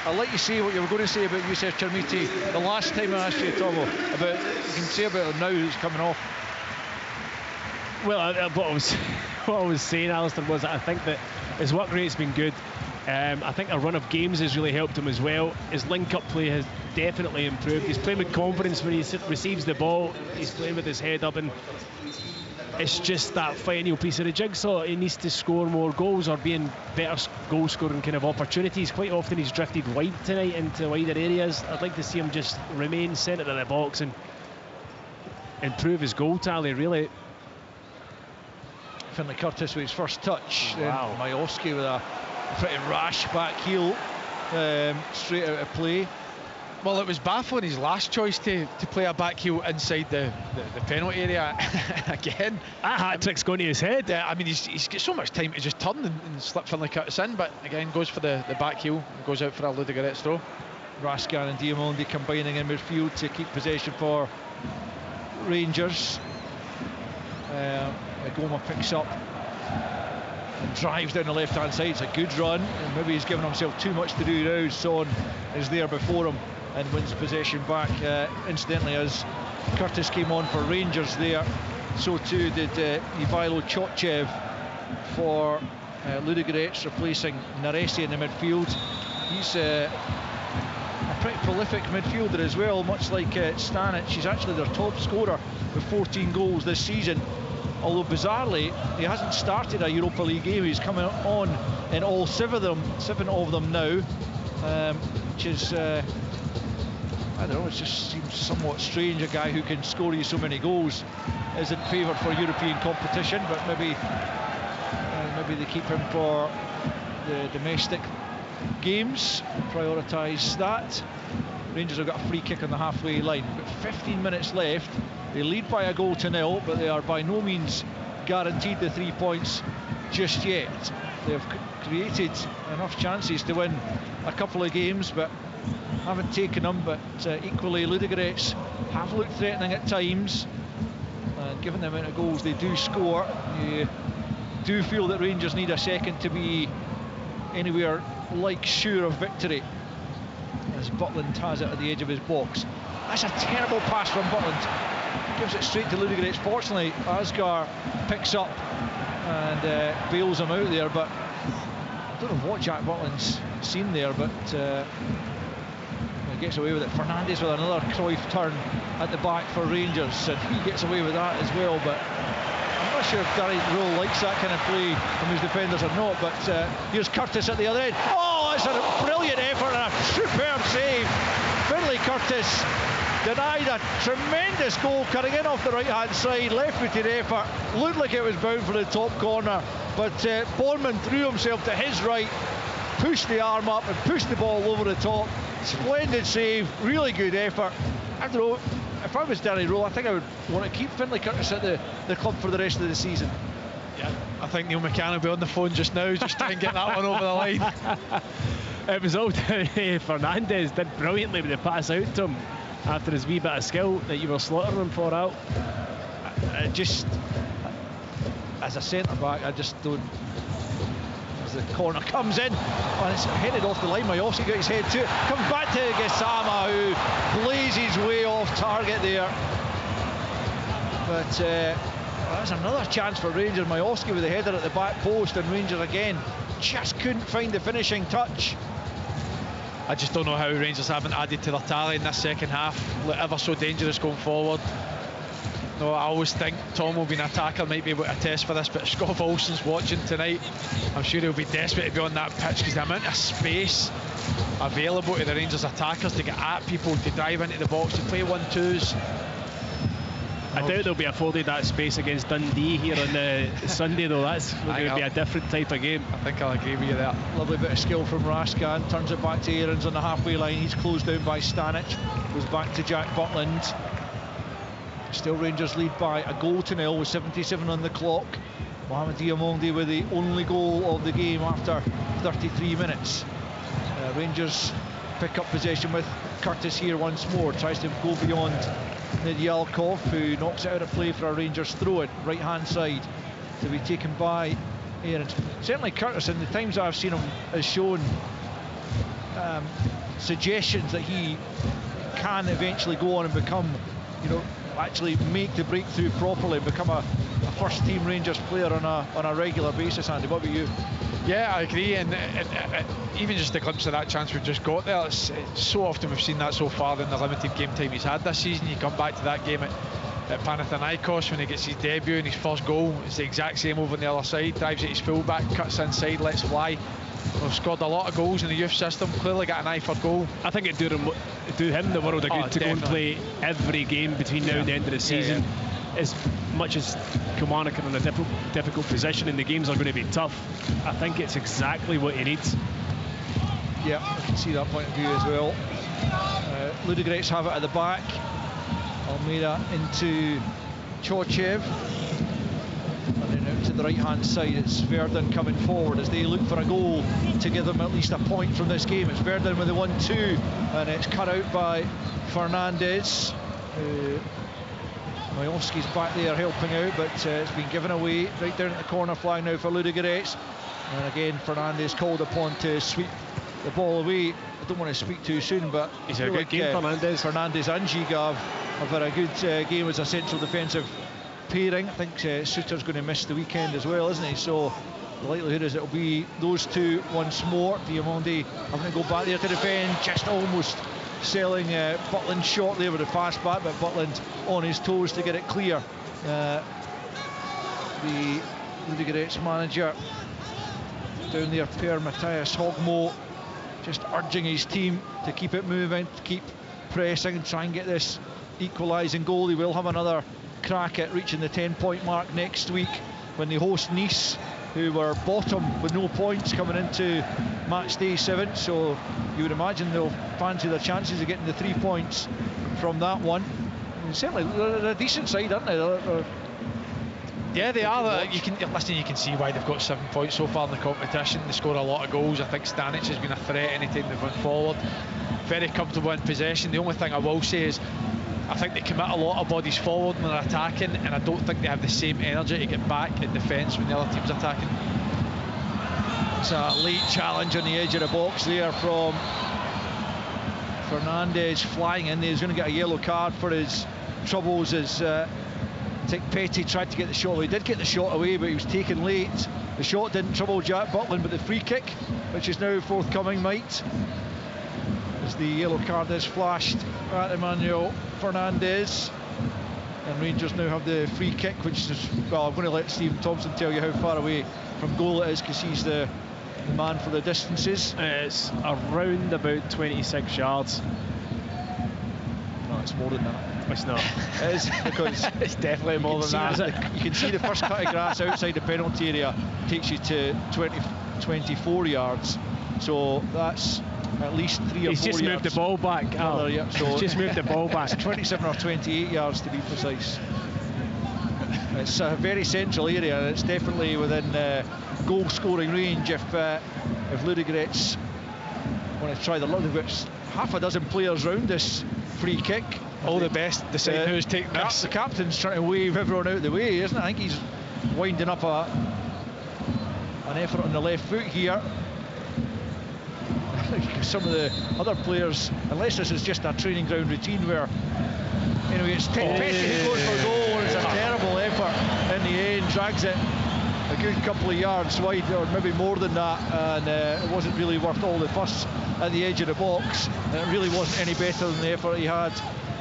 I'll let you say what you were going to say about Youssef Chermiti the last time I asked you, Tomo, about, you can say about it now who's coming off. Well, what I was saying, Alistair, was that I think that his work rate's been good. I think a run of games has really helped him as well. His link-up play has definitely improved. He's playing with confidence when he receives the ball. He's playing with his head up, and it's just that final piece of the jigsaw. He needs to score more goals or be in better goal-scoring kind of opportunities. Quite often he's drifted wide tonight into wider areas. I'd like to see him just remain centre of the box and improve his goal tally, really. Finlay Curtis with his first touch. Wow. Then Majowski with a pretty rash back heel, straight out of play. Well, it was baffling his last choice to play a back heel inside the penalty area again. That hat-trick's going to his head. I mean, he's got so much time to just turn and slip Finlay Curtis in, but again goes for the back heel and goes out for a Ludogorets throw. Raskin and Diamondi combining in midfield to keep possession for Rangers. Goma picks up and drives down the left-hand side. It's a good run, and maybe he's given himself too much to do now. Son is there before him and wins possession back. Incidentally, as Curtis came on for Rangers there, so too did Ivailo Chotchev for Ludogorets, replacing Naresi in the midfield. He's a pretty prolific midfielder as well, much like Stanic. He's actually their top scorer with 14 goals this season. Although bizarrely, he hasn't started a Europa League game. He's coming on in all seven of them now, which is, I don't know, it just seems somewhat strange. A guy who can score you so many goals isn't favoured for European competition, but maybe they keep him for the domestic games, prioritise that. Rangers have got a free kick on the halfway line. But 15 minutes left. They lead by a goal to nil, but they are by no means guaranteed the 3 points just yet. They have created enough chances to win a couple of games, but haven't taken them. But equally, Ludogorets have looked threatening at times, and given the amount of goals they do score, you do feel that Rangers need a second to be anywhere like sure of victory, as Butland has it at the edge of his box. That's a terrible pass from Butland. Gives it straight to Ludogorets. Fortunately, Asgar picks up and bails him out there, but I don't know what Jack Butland's seen there, but he gets away with it. Fernandes with another Cruyff turn at the back for Rangers, and he gets away with that as well, but I'm not sure if Darry Rowe likes that kind of play from his defenders or not. But here's Curtis at the other end. Oh, it's a brilliant effort and a superb save. Finlay Curtis denied a tremendous goal, cutting in off the right-hand side, left-footed effort. Looked like it was bound for the top corner, but Bournemouth threw himself to his right, pushed the arm up and pushed the ball over the top. Splendid save, really good effort. I don't know, if I was Danny Rowe, I think I would want to keep Finlay Curtis at the club for the rest of the season. Yeah, I think Neil McCann will be on the phone just now, just try and get that one over the line. It was all Fernandes did brilliantly with the pass out to him after his wee bit of skill that you were slaughtering him for out. Just as a centre back, I just don't. As the corner comes in, and it's headed off the line. Majowski got his head to it. Comes back to Gassama, who plays his way off target there. But there's another chance for Rangers. Majowski with the header at the back post, and Rangers again just couldn't find the finishing touch. I just don't know how Rangers haven't added to their tally in this second half. Ever so dangerous going forward. No, I always think Tom will be an attacker, might be able to test for this, but if Scott Olsen's watching tonight, I'm sure he'll be desperate to be on that pitch, because the amount of space available to the Rangers attackers to get at people, to drive into the box, to play 1-2s. I doubt they'll be afforded that space against Dundee here on the Sunday, though. That's going to be a different type of game. I think I'll agree with you there. Lovely bit of skill from Raskin, turns it back to Aarons on the halfway line. He's closed down by Stanic, goes back to Jack Butland. Still Rangers lead by a goal to nil with 77 on the clock. Mohamed Diamondi with the only goal of the game after 33 minutes. Rangers pick up possession with Curtis here once more, tries to go beyond Nedyalkov, who knocks it out of play for a Rangers throw-in, right-hand side, to be taken by Aarons. Certainly Curtis, in the times I've seen him, has shown suggestions that he can eventually go on and become, actually make the breakthrough properly and become a first-team Rangers player on a regular basis. Andy, what about you? Yeah, I agree, and even just a glimpse of that chance we've just got there, it's so often we've seen that so far in the limited game time he's had this season. You come back to that game at Panathinaikos when he gets his debut and his first goal, it's the exact same over on the other side, drives at his fullback, cuts inside, lets fly. We've scored a lot of goals in the youth system, clearly got an eye for goal. I think it'd do him the world of good to go and play every game between now and the end of the season. As much as Kilmarnock are in a difficult position and the games are going to be tough, I think it's exactly what he needs. Yeah, I can see that point of view as well. Ludogorets have it at the back. Almeida into Chochev. And then out to the right-hand side, it's Verdun coming forward as they look for a goal to give them at least a point from this game. It's Verdun with the 1-2, and it's cut out by Fernandez. Majowski's back there helping out, but it's been given away right down at the corner flag now for Ludogorets. And again, Fernandez called upon to sweep the ball away. I don't want to speak too soon, but he's had a good game, Fernandez and Giga have had a good game as a central defensive pairing. I think Suter's going to miss the weekend as well, isn't he? So the likelihood is it'll be those two once more. Diamondi having to go back there to defend, just almost selling Butland short there with a fast back, but Butland on his toes to get it clear. The Ludogorets manager down there, Per Matthias Hogmo, just urging his team to keep it moving, to keep pressing and try and get this equalising goal. They will have another crack at reaching the 10-point mark next week when they host Nice, who were bottom with no points coming into match day 7. So you would imagine they'll fancy their chances of getting the 3 points from that one. And certainly they're a decent side, aren't they? Yeah, they are. You can see why they've got 7 points so far in the competition. They score a lot of goals. I think Stanic has been a threat anytime they've run forward. Very comfortable in possession. The only thing I will say is I think they commit a lot of bodies forward when they're attacking, and I don't think they have the same energy to get back in defence when the other team's attacking. It's a late challenge on the edge of the box there from Fernandez, flying in there. He's going to get a yellow card for his troubles as Petty tried to get the shot away. He did get the shot away, but he was taken late. The shot didn't trouble Jack Butland, but the free kick, which is now forthcoming, might. As the yellow card is flashed at Emmanuel Fernandez. And Rangers now have the free kick, which is, well, I'm going to let Stephen Thompson tell you how far away from goal it is, because he's the man for the distances. It's around about 26 yards. No, it's more than that. It's not. It is, because it's definitely more than that. You can see the first cut of grass outside the penalty area takes you to 24 yards. So that's at least 3 or 4 yards. He's just moved the ball back. So he's just moved the ball back. It's 27 or 28 yards to be precise. It's a very central area, and it's definitely within goal scoring range if Ludogorets want to try the luck. They've got half a dozen players round this free kick. All the best, decide who's taking this. The captain's trying to wave everyone out of the way, isn't it? I think he's winding up an effort on the left foot here. Some of the other players, unless this is just a training ground routine where, anyway, it's Petty who goes for goal, and it's a terrible effort in the end, drags it a good couple of yards wide, or maybe more than that, and it wasn't really worth all the fuss at the edge of the box, and it really wasn't any better than the effort he had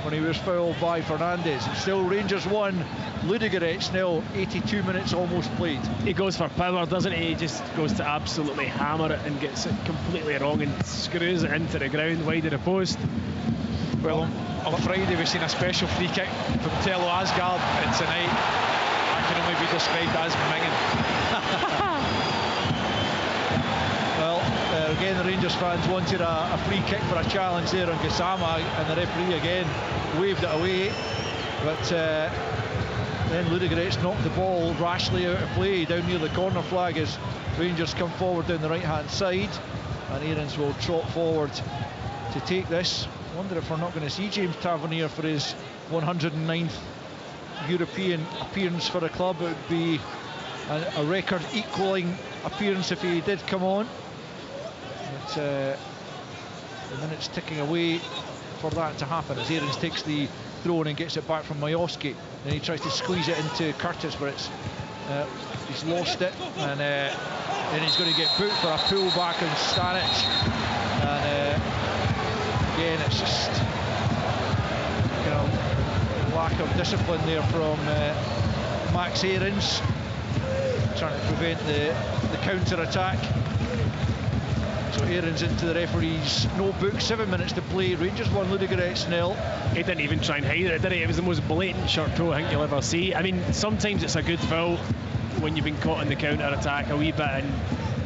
when he was fouled by Fernandez. It's still Rangers 1, Ludogorets nil, 82 minutes almost played. He goes for power, doesn't he? He just goes to absolutely hammer it and gets it completely wrong and screws it into the ground wide of the post. Well, on Friday we've seen a special free kick from Tello Asgard, and tonight that can only be described as minging. Well, again, the Rangers fans wanted a free kick for a challenge there on Gassama, and the referee again waved it away. But then Ludogorets knocked the ball rashly out of play down near the corner flag as Rangers come forward down the right-hand side, and Aarons will trot forward to take this. I wonder if we're not going to see James Tavernier for his 109th European appearance for the club. It would be a record equalling appearance if he did come on. But The minutes ticking away for that to happen as Aarons takes the throw and gets it back from Majowski. Then he tries to squeeze it into Curtis, but it's he's lost it, and then he's going to get booked for a pull back on Stanic. And again, it's just lack of discipline there from Max Aarons, trying to prevent the counter-attack. So Aarons into the referee's notebook. 7 minutes to play. Rangers 1, Ludogorets 0. He didn't even try and hide it, did he? It was the most blatant short pull I think you'll ever see. I mean, sometimes it's a good foul when you've been caught in the counter-attack a wee bit and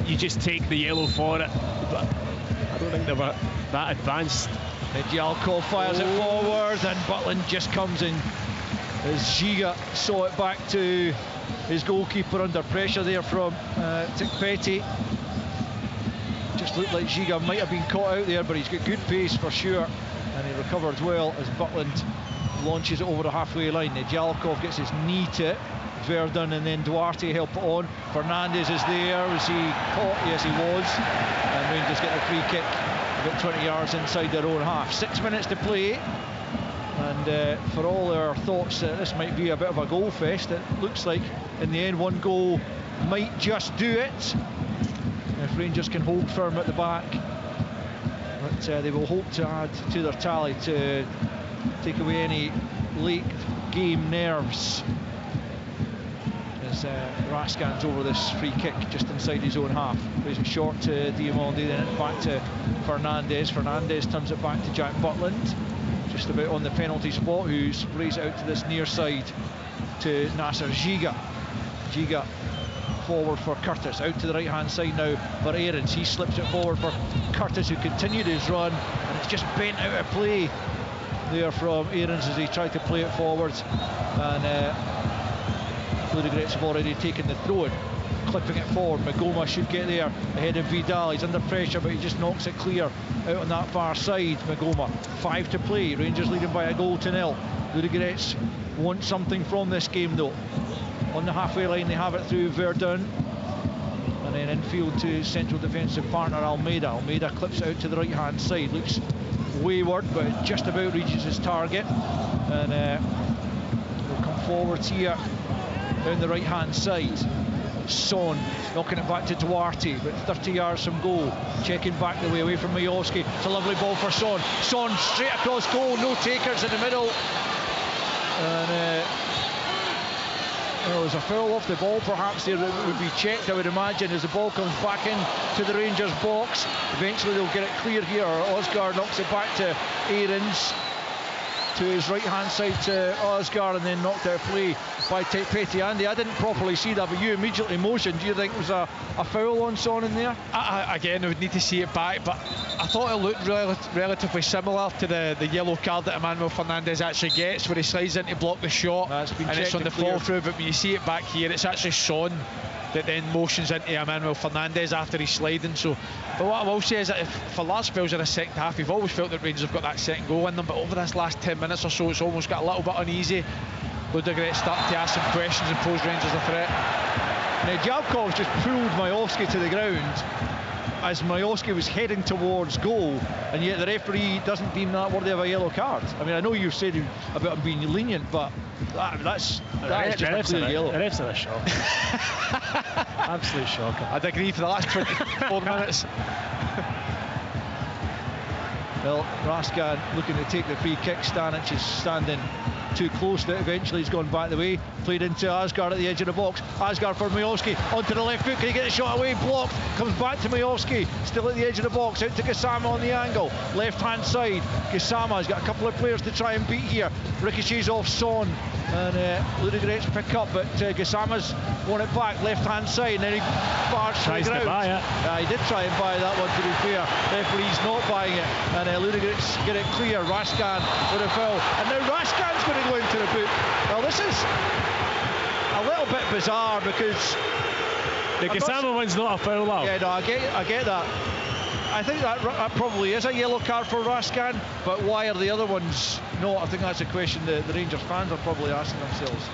you just take the yellow for it. But I don't think they were that advanced. Jalkov fires it forward, and Butland just comes in as Giga saw it back to his goalkeeper under pressure there from Tikpeti. Just looked like Giga might have been caught out there, but he's got good pace for sure, and he recovered well as Butland launches it over the halfway line. Jalkov gets his knee to it. Verdun and then Duarte help it on. Fernandez is there. Was he caught? Yes, he was. And Rangers get the free kick about 20 yards inside their own half. 6 minutes to play, and for all our thoughts that this might be a bit of a goal fest, it looks like in the end one goal might just do it if Rangers can hold firm at the back. But they will hope to add to their tally to take away any late game nerves. As Raskan's over this free kick just inside his own half, plays it short to Diamandi, then back to Fernandez. Fernandez turns it back to Jack Butland, just about on the penalty spot, who sprays it out to this near side to Nasser Giga. Giga forward for Curtis, out to the right hand side now for Aarons. He slips it forward for Curtis, who continued his run, and it's just bent out of play there from Aarons as he tried to play it forward. And Ludogorets have already taken the throw-in, clipping it forward. Magoma should get there ahead of Vidal. He's under pressure, but he just knocks it clear out on that far side. Magoma, 5 to play. Rangers leading by a goal to 0. Ludogorets want something from this game though. On the halfway line they have it through Verdun, and then infield to central defensive partner Almeida. Almeida clips it out to the right hand side, looks wayward but just about reaches his target, and will come forwards here down the right hand side. Son knocking it back to Duarte, but 30 yards from goal, checking back the way away from Majowski. It's a lovely ball for Son. Son straight across goal, no takers in the middle, and there's a foul off the ball perhaps there that would be checked, I would imagine, as the ball comes back into the Rangers box. Eventually they'll get it cleared here. Osgar knocks it back to Aarons, to his right hand side to Osgar, and then knocked out of play by Petty. Andy, I didn't properly see that, but you immediately motioned. Do you think it was a foul on Son in there? Again, I would need to see it back, but I thought it looked relatively similar to the yellow card that Emmanuel Fernandez actually gets, where he slides in to block the shot, and it's on the fall through. But when you see it back here, it's actually Son that then motions into Emmanuel Fernandez after he's sliding. So, but what I will say is that for large spells in the second half, we've always felt that Rangers have got that second goal in them, but over this last 10 minutes or so, it's almost got a little bit uneasy. Ludogorets starting to ask some questions and pose Rangers a threat. Now Jalkov just pulled Majowski to the ground as Majowski was heading towards goal, and yet the referee doesn't deem that worthy of a yellow card. I mean, I know you've said about him being lenient, but that is just a clear yellow. The refs are a shock. Absolute shocker. I'd agree for the last 24 minutes. Well, Raskan looking to take the free kick. Stanic is standing too close to it. Eventually he's gone back the way, played into Asgard at the edge of the box. Asgard for Majowski, onto the left foot. Can he get the shot away? Blocked. Comes back to Majowski, still at the edge of the box, out to Gassama on the angle, left hand side. Gassama's got a couple of players to try and beat here. Ricochets off Son, and Ludogorets pick up, but Gassama's won it back, left hand side, and then he barged to the ground. To buy it. He did try and buy that one, to be fair. Referee's not buying it, and Ludogorets get it clear. Raskan with a foul, and now Raskan's going to go into the boot. Well, this is a little bit bizarre because the Gassama one's not a foul out. Yeah, no, I get that. I think that probably is a yellow card for Raskan, but why are the other ones not? I think that's a question that the Rangers fans are probably asking themselves.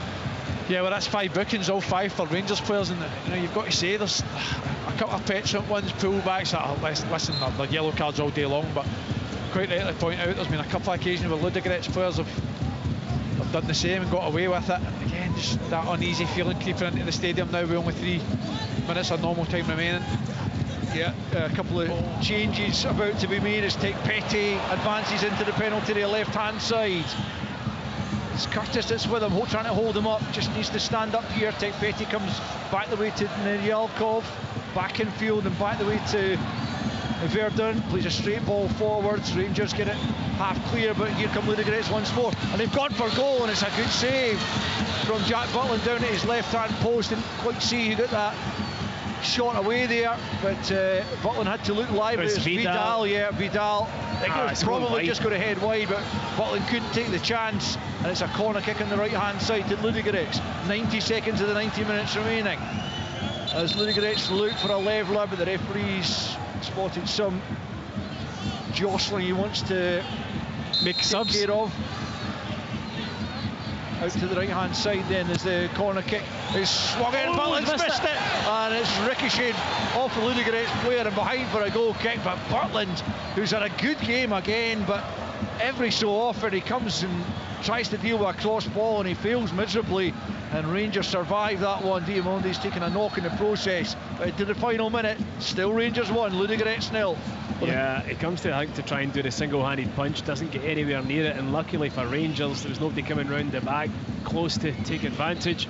Yeah, well, that's 5 bookings, all 5 for Rangers players, and you've got to say there's a couple of petulant ones, pullbacks. Listen, they're yellow cards all day long, but quite rightly point out, there's been a couple of occasions where Ludogorets players have done the same and got away with it. Again, just that uneasy feeling creeping into the stadium now with only 3 minutes of normal time remaining. Yeah, a couple of changes about to be made as Tech Petty advances into the penalty area left-hand side. It's Curtis that's with him, trying to hold him up, just needs to stand up here. Tech Petty comes back the way to Nedyalkov, back in field and back the way to Verdun, plays a straight ball forwards. Rangers get it half clear, but here come Ludogorets once more, and they've gone for goal, and it's a good save from Jack Butland down at his left-hand post. Didn't quite see who got that shot away there, but Butland had to look live. It was Vidal. Yeah, Vidal. Probably just got to head wide, but Butland couldn't take the chance, and it's a corner kick on the right-hand side to Ludogorets. 90 seconds of the 90 minutes remaining as Ludogorets look for a leveller, but the referee's spotted some jostling he wants to make subs care of. Out to the right-hand side then as the corner kick is swung in. Butland's missed it, and it's ricocheted off the Ludogorets player and behind for a goal kick. But Butland, who's had a good game again, but every so often he comes and tries to deal with a cross ball and he fails miserably, and Rangers survive that one. Diamondi's taking a knock in the process, but to the final minute, still Rangers 1, Ludogorets 0. Yeah, it comes to, I think, to try and do the single-handed punch, doesn't get anywhere near it, and luckily for Rangers there was nobody coming round the back close to take advantage.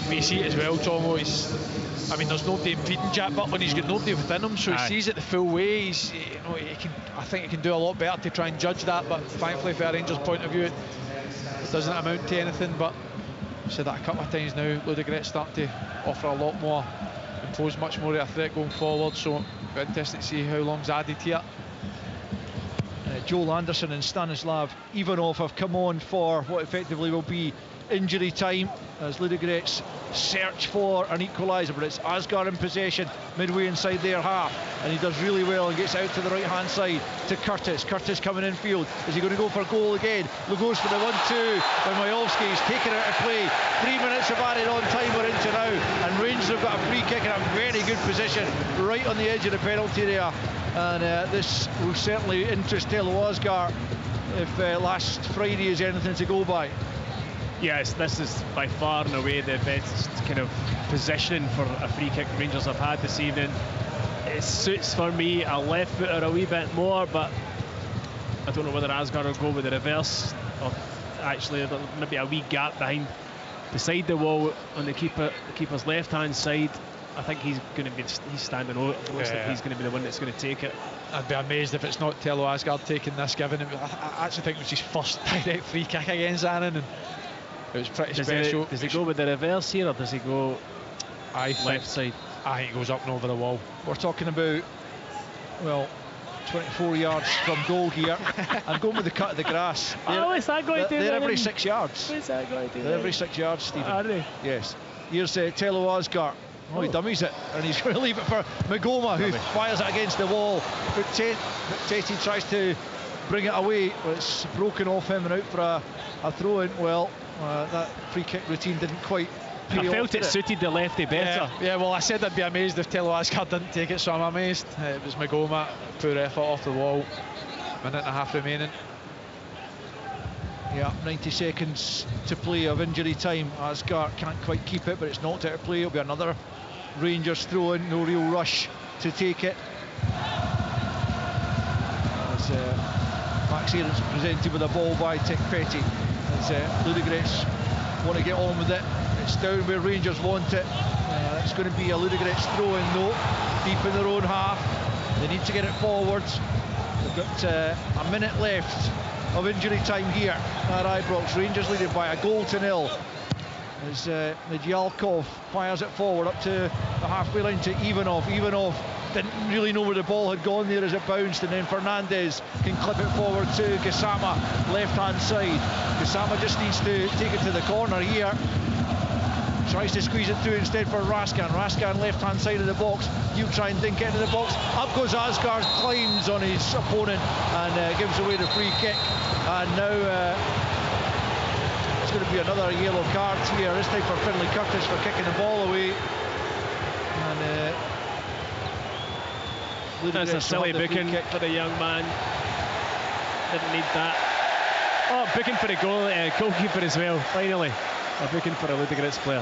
We see it as well, Tomo. I mean, there's nobody impeding Jack Butland. He's got nobody within him, so he sees it the full way. I think he can do a lot better to try and judge that, but thankfully from a Rangers point of view it doesn't amount to anything. But I've said that a couple of times now, Ludogorets start to offer a lot more and pose much more of a threat going forward, so it'll be interesting to see how long's added here. Joel Anderson and Stanislav Ivanov have come on for what effectively will be injury time as Ludogorets search for an equaliser, but it's Asgard in possession midway inside their half, and he does really well and gets out to the right hand side to Curtis. Curtis coming in field. Is he going to go for a goal again? Goes for the 1-2 by Majowski. He's taken it out of play. 3 minutes of added on time we're into now, and Rangers have got a free kick in a very good position right on the edge of the penalty area, and this will certainly interest Telo Asgard if last Friday is anything to go by. Yes, this is by far and away the best kind of positioning for a free kick Rangers have had this evening. It suits for me a left footer a wee bit more, but I don't know whether Asgard will go with the reverse, or actually maybe a wee gap beside the wall on the keeper's left hand side. I think he's standing over. It looks like he's going to be the one that's going to take it. I'd be amazed if it's not Telo Asgard taking this, given it. I actually think it was his first direct free kick against Annan, and it was pretty special. Does he go with the reverse here, or does he go left side? I think he goes up and over the wall. We're talking about, well, 24 yards from goal here. I'm going with the cut of the grass. What's that going to do? They're every 6 yards. What's that going to do? They're every 6 yards, Stephen. Are they? Yes. Here's Telo Asgard. He dummies it, and he's going to leave it for Magoma, who fires it against the wall. But Teti tries to bring it away, but it's broken off him and out for a throw-in. Well, that free kick routine didn't quite pay off. I felt it suited the lefty better. Yeah, well, I said I'd be amazed if Telo Asgard didn't take it, so I'm amazed. It was Magoma, poor effort off the wall. Minute and a half remaining. Yeah, 90 seconds to play of injury time. Asgard can't quite keep it, but it's knocked out of play. It'll be another Rangers throw-in, no real rush to take it. As Max Aarons presented with a ball by Tech Petty. As Ludogorets want to get on with it. It's down where Rangers want it. It's going to be a Ludogorets throw-in though, deep in their own half. They need to get it forwards. They've got a minute left of injury time here at Ibrox. Rangers leading by a goal to 0. As Nedyalkov fires it forward up to the halfway line to Ivanov. Ivanov didn't really know where the ball had gone there as it bounced, and then Fernandez can clip it forward to Gassama, left hand side. Gassama just needs to take it to the corner here. Tries to squeeze it through instead for Raskan. Raskan left hand side of the box. You try and dink it into the box. Up goes Asgard, climbs on his opponent and gives away the free kick. And now it's going to be another yellow card here, this time for Finlay Curtis for kicking the ball away. And that's a silly booking for the young man. Didn't need that. Oh, booking for the goalkeeper as well, finally. A booking for a Ludogorets player.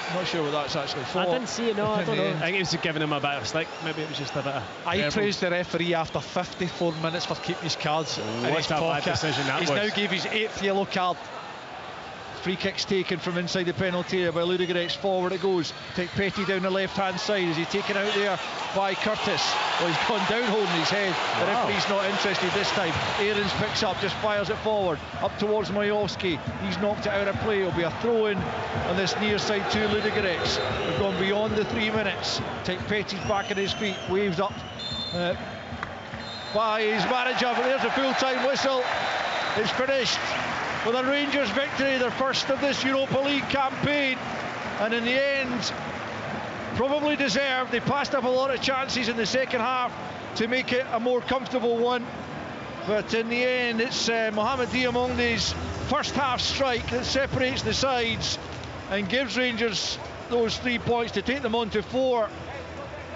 I'm not sure what that's actually for. I didn't see it, no, I don't know. I think it was giving him a bit of a stick. Maybe it was just a bit of... I praised the referee after 54 minutes for keeping his cards in his What a bad pocket. decision that He's was. now gave his 8th yellow card. Free kicks taken from inside the penalty area by Ludogorets. Forward it goes. Take Petty down the left hand side. Is he taken out there by Curtis? Well, he's gone down holding his head. The referee's not interested this time. Aarons picks up, just fires it forward up towards Majowski. He's knocked it out of play. It'll be a throw in on this near side to Ludogorets. We've gone beyond the 3 minutes. Take Petty's back on his feet, waves up by his manager, but there's a full-time whistle. It's finished with a Rangers victory, their first of this Europa League campaign, and in the end probably deserved. They passed up a lot of chances in the second half to make it a more comfortable one, but in the end it's Mohamed Diamonde's first half strike that separates the sides and gives Rangers those 3 points to take them on to 4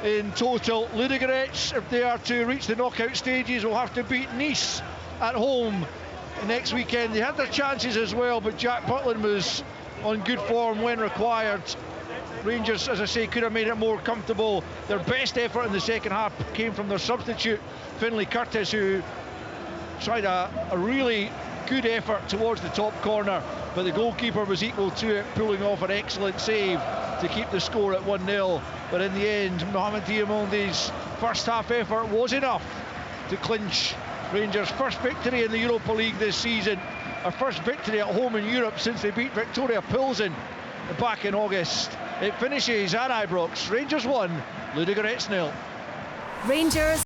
in total. Ludogorets, if they are to reach the knockout stages, will have to beat Nice at home next weekend. They had their chances as well, but Jack Butland was on good form when required. Rangers, as I say, could have made it more comfortable. Their best effort in the second half came from their substitute, Finlay Curtis, who tried a really good effort towards the top corner, but the goalkeeper was equal to it, pulling off an excellent save to keep the score at 1-0. But in the end, Mohamed Diamonde's first half effort was enough to clinch Rangers' first victory in the Europa League this season, a first victory at home in Europe since they beat Victoria Pilsen back in August. It finishes at Ibrox. Rangers 1, Ludogorets 0. Rangers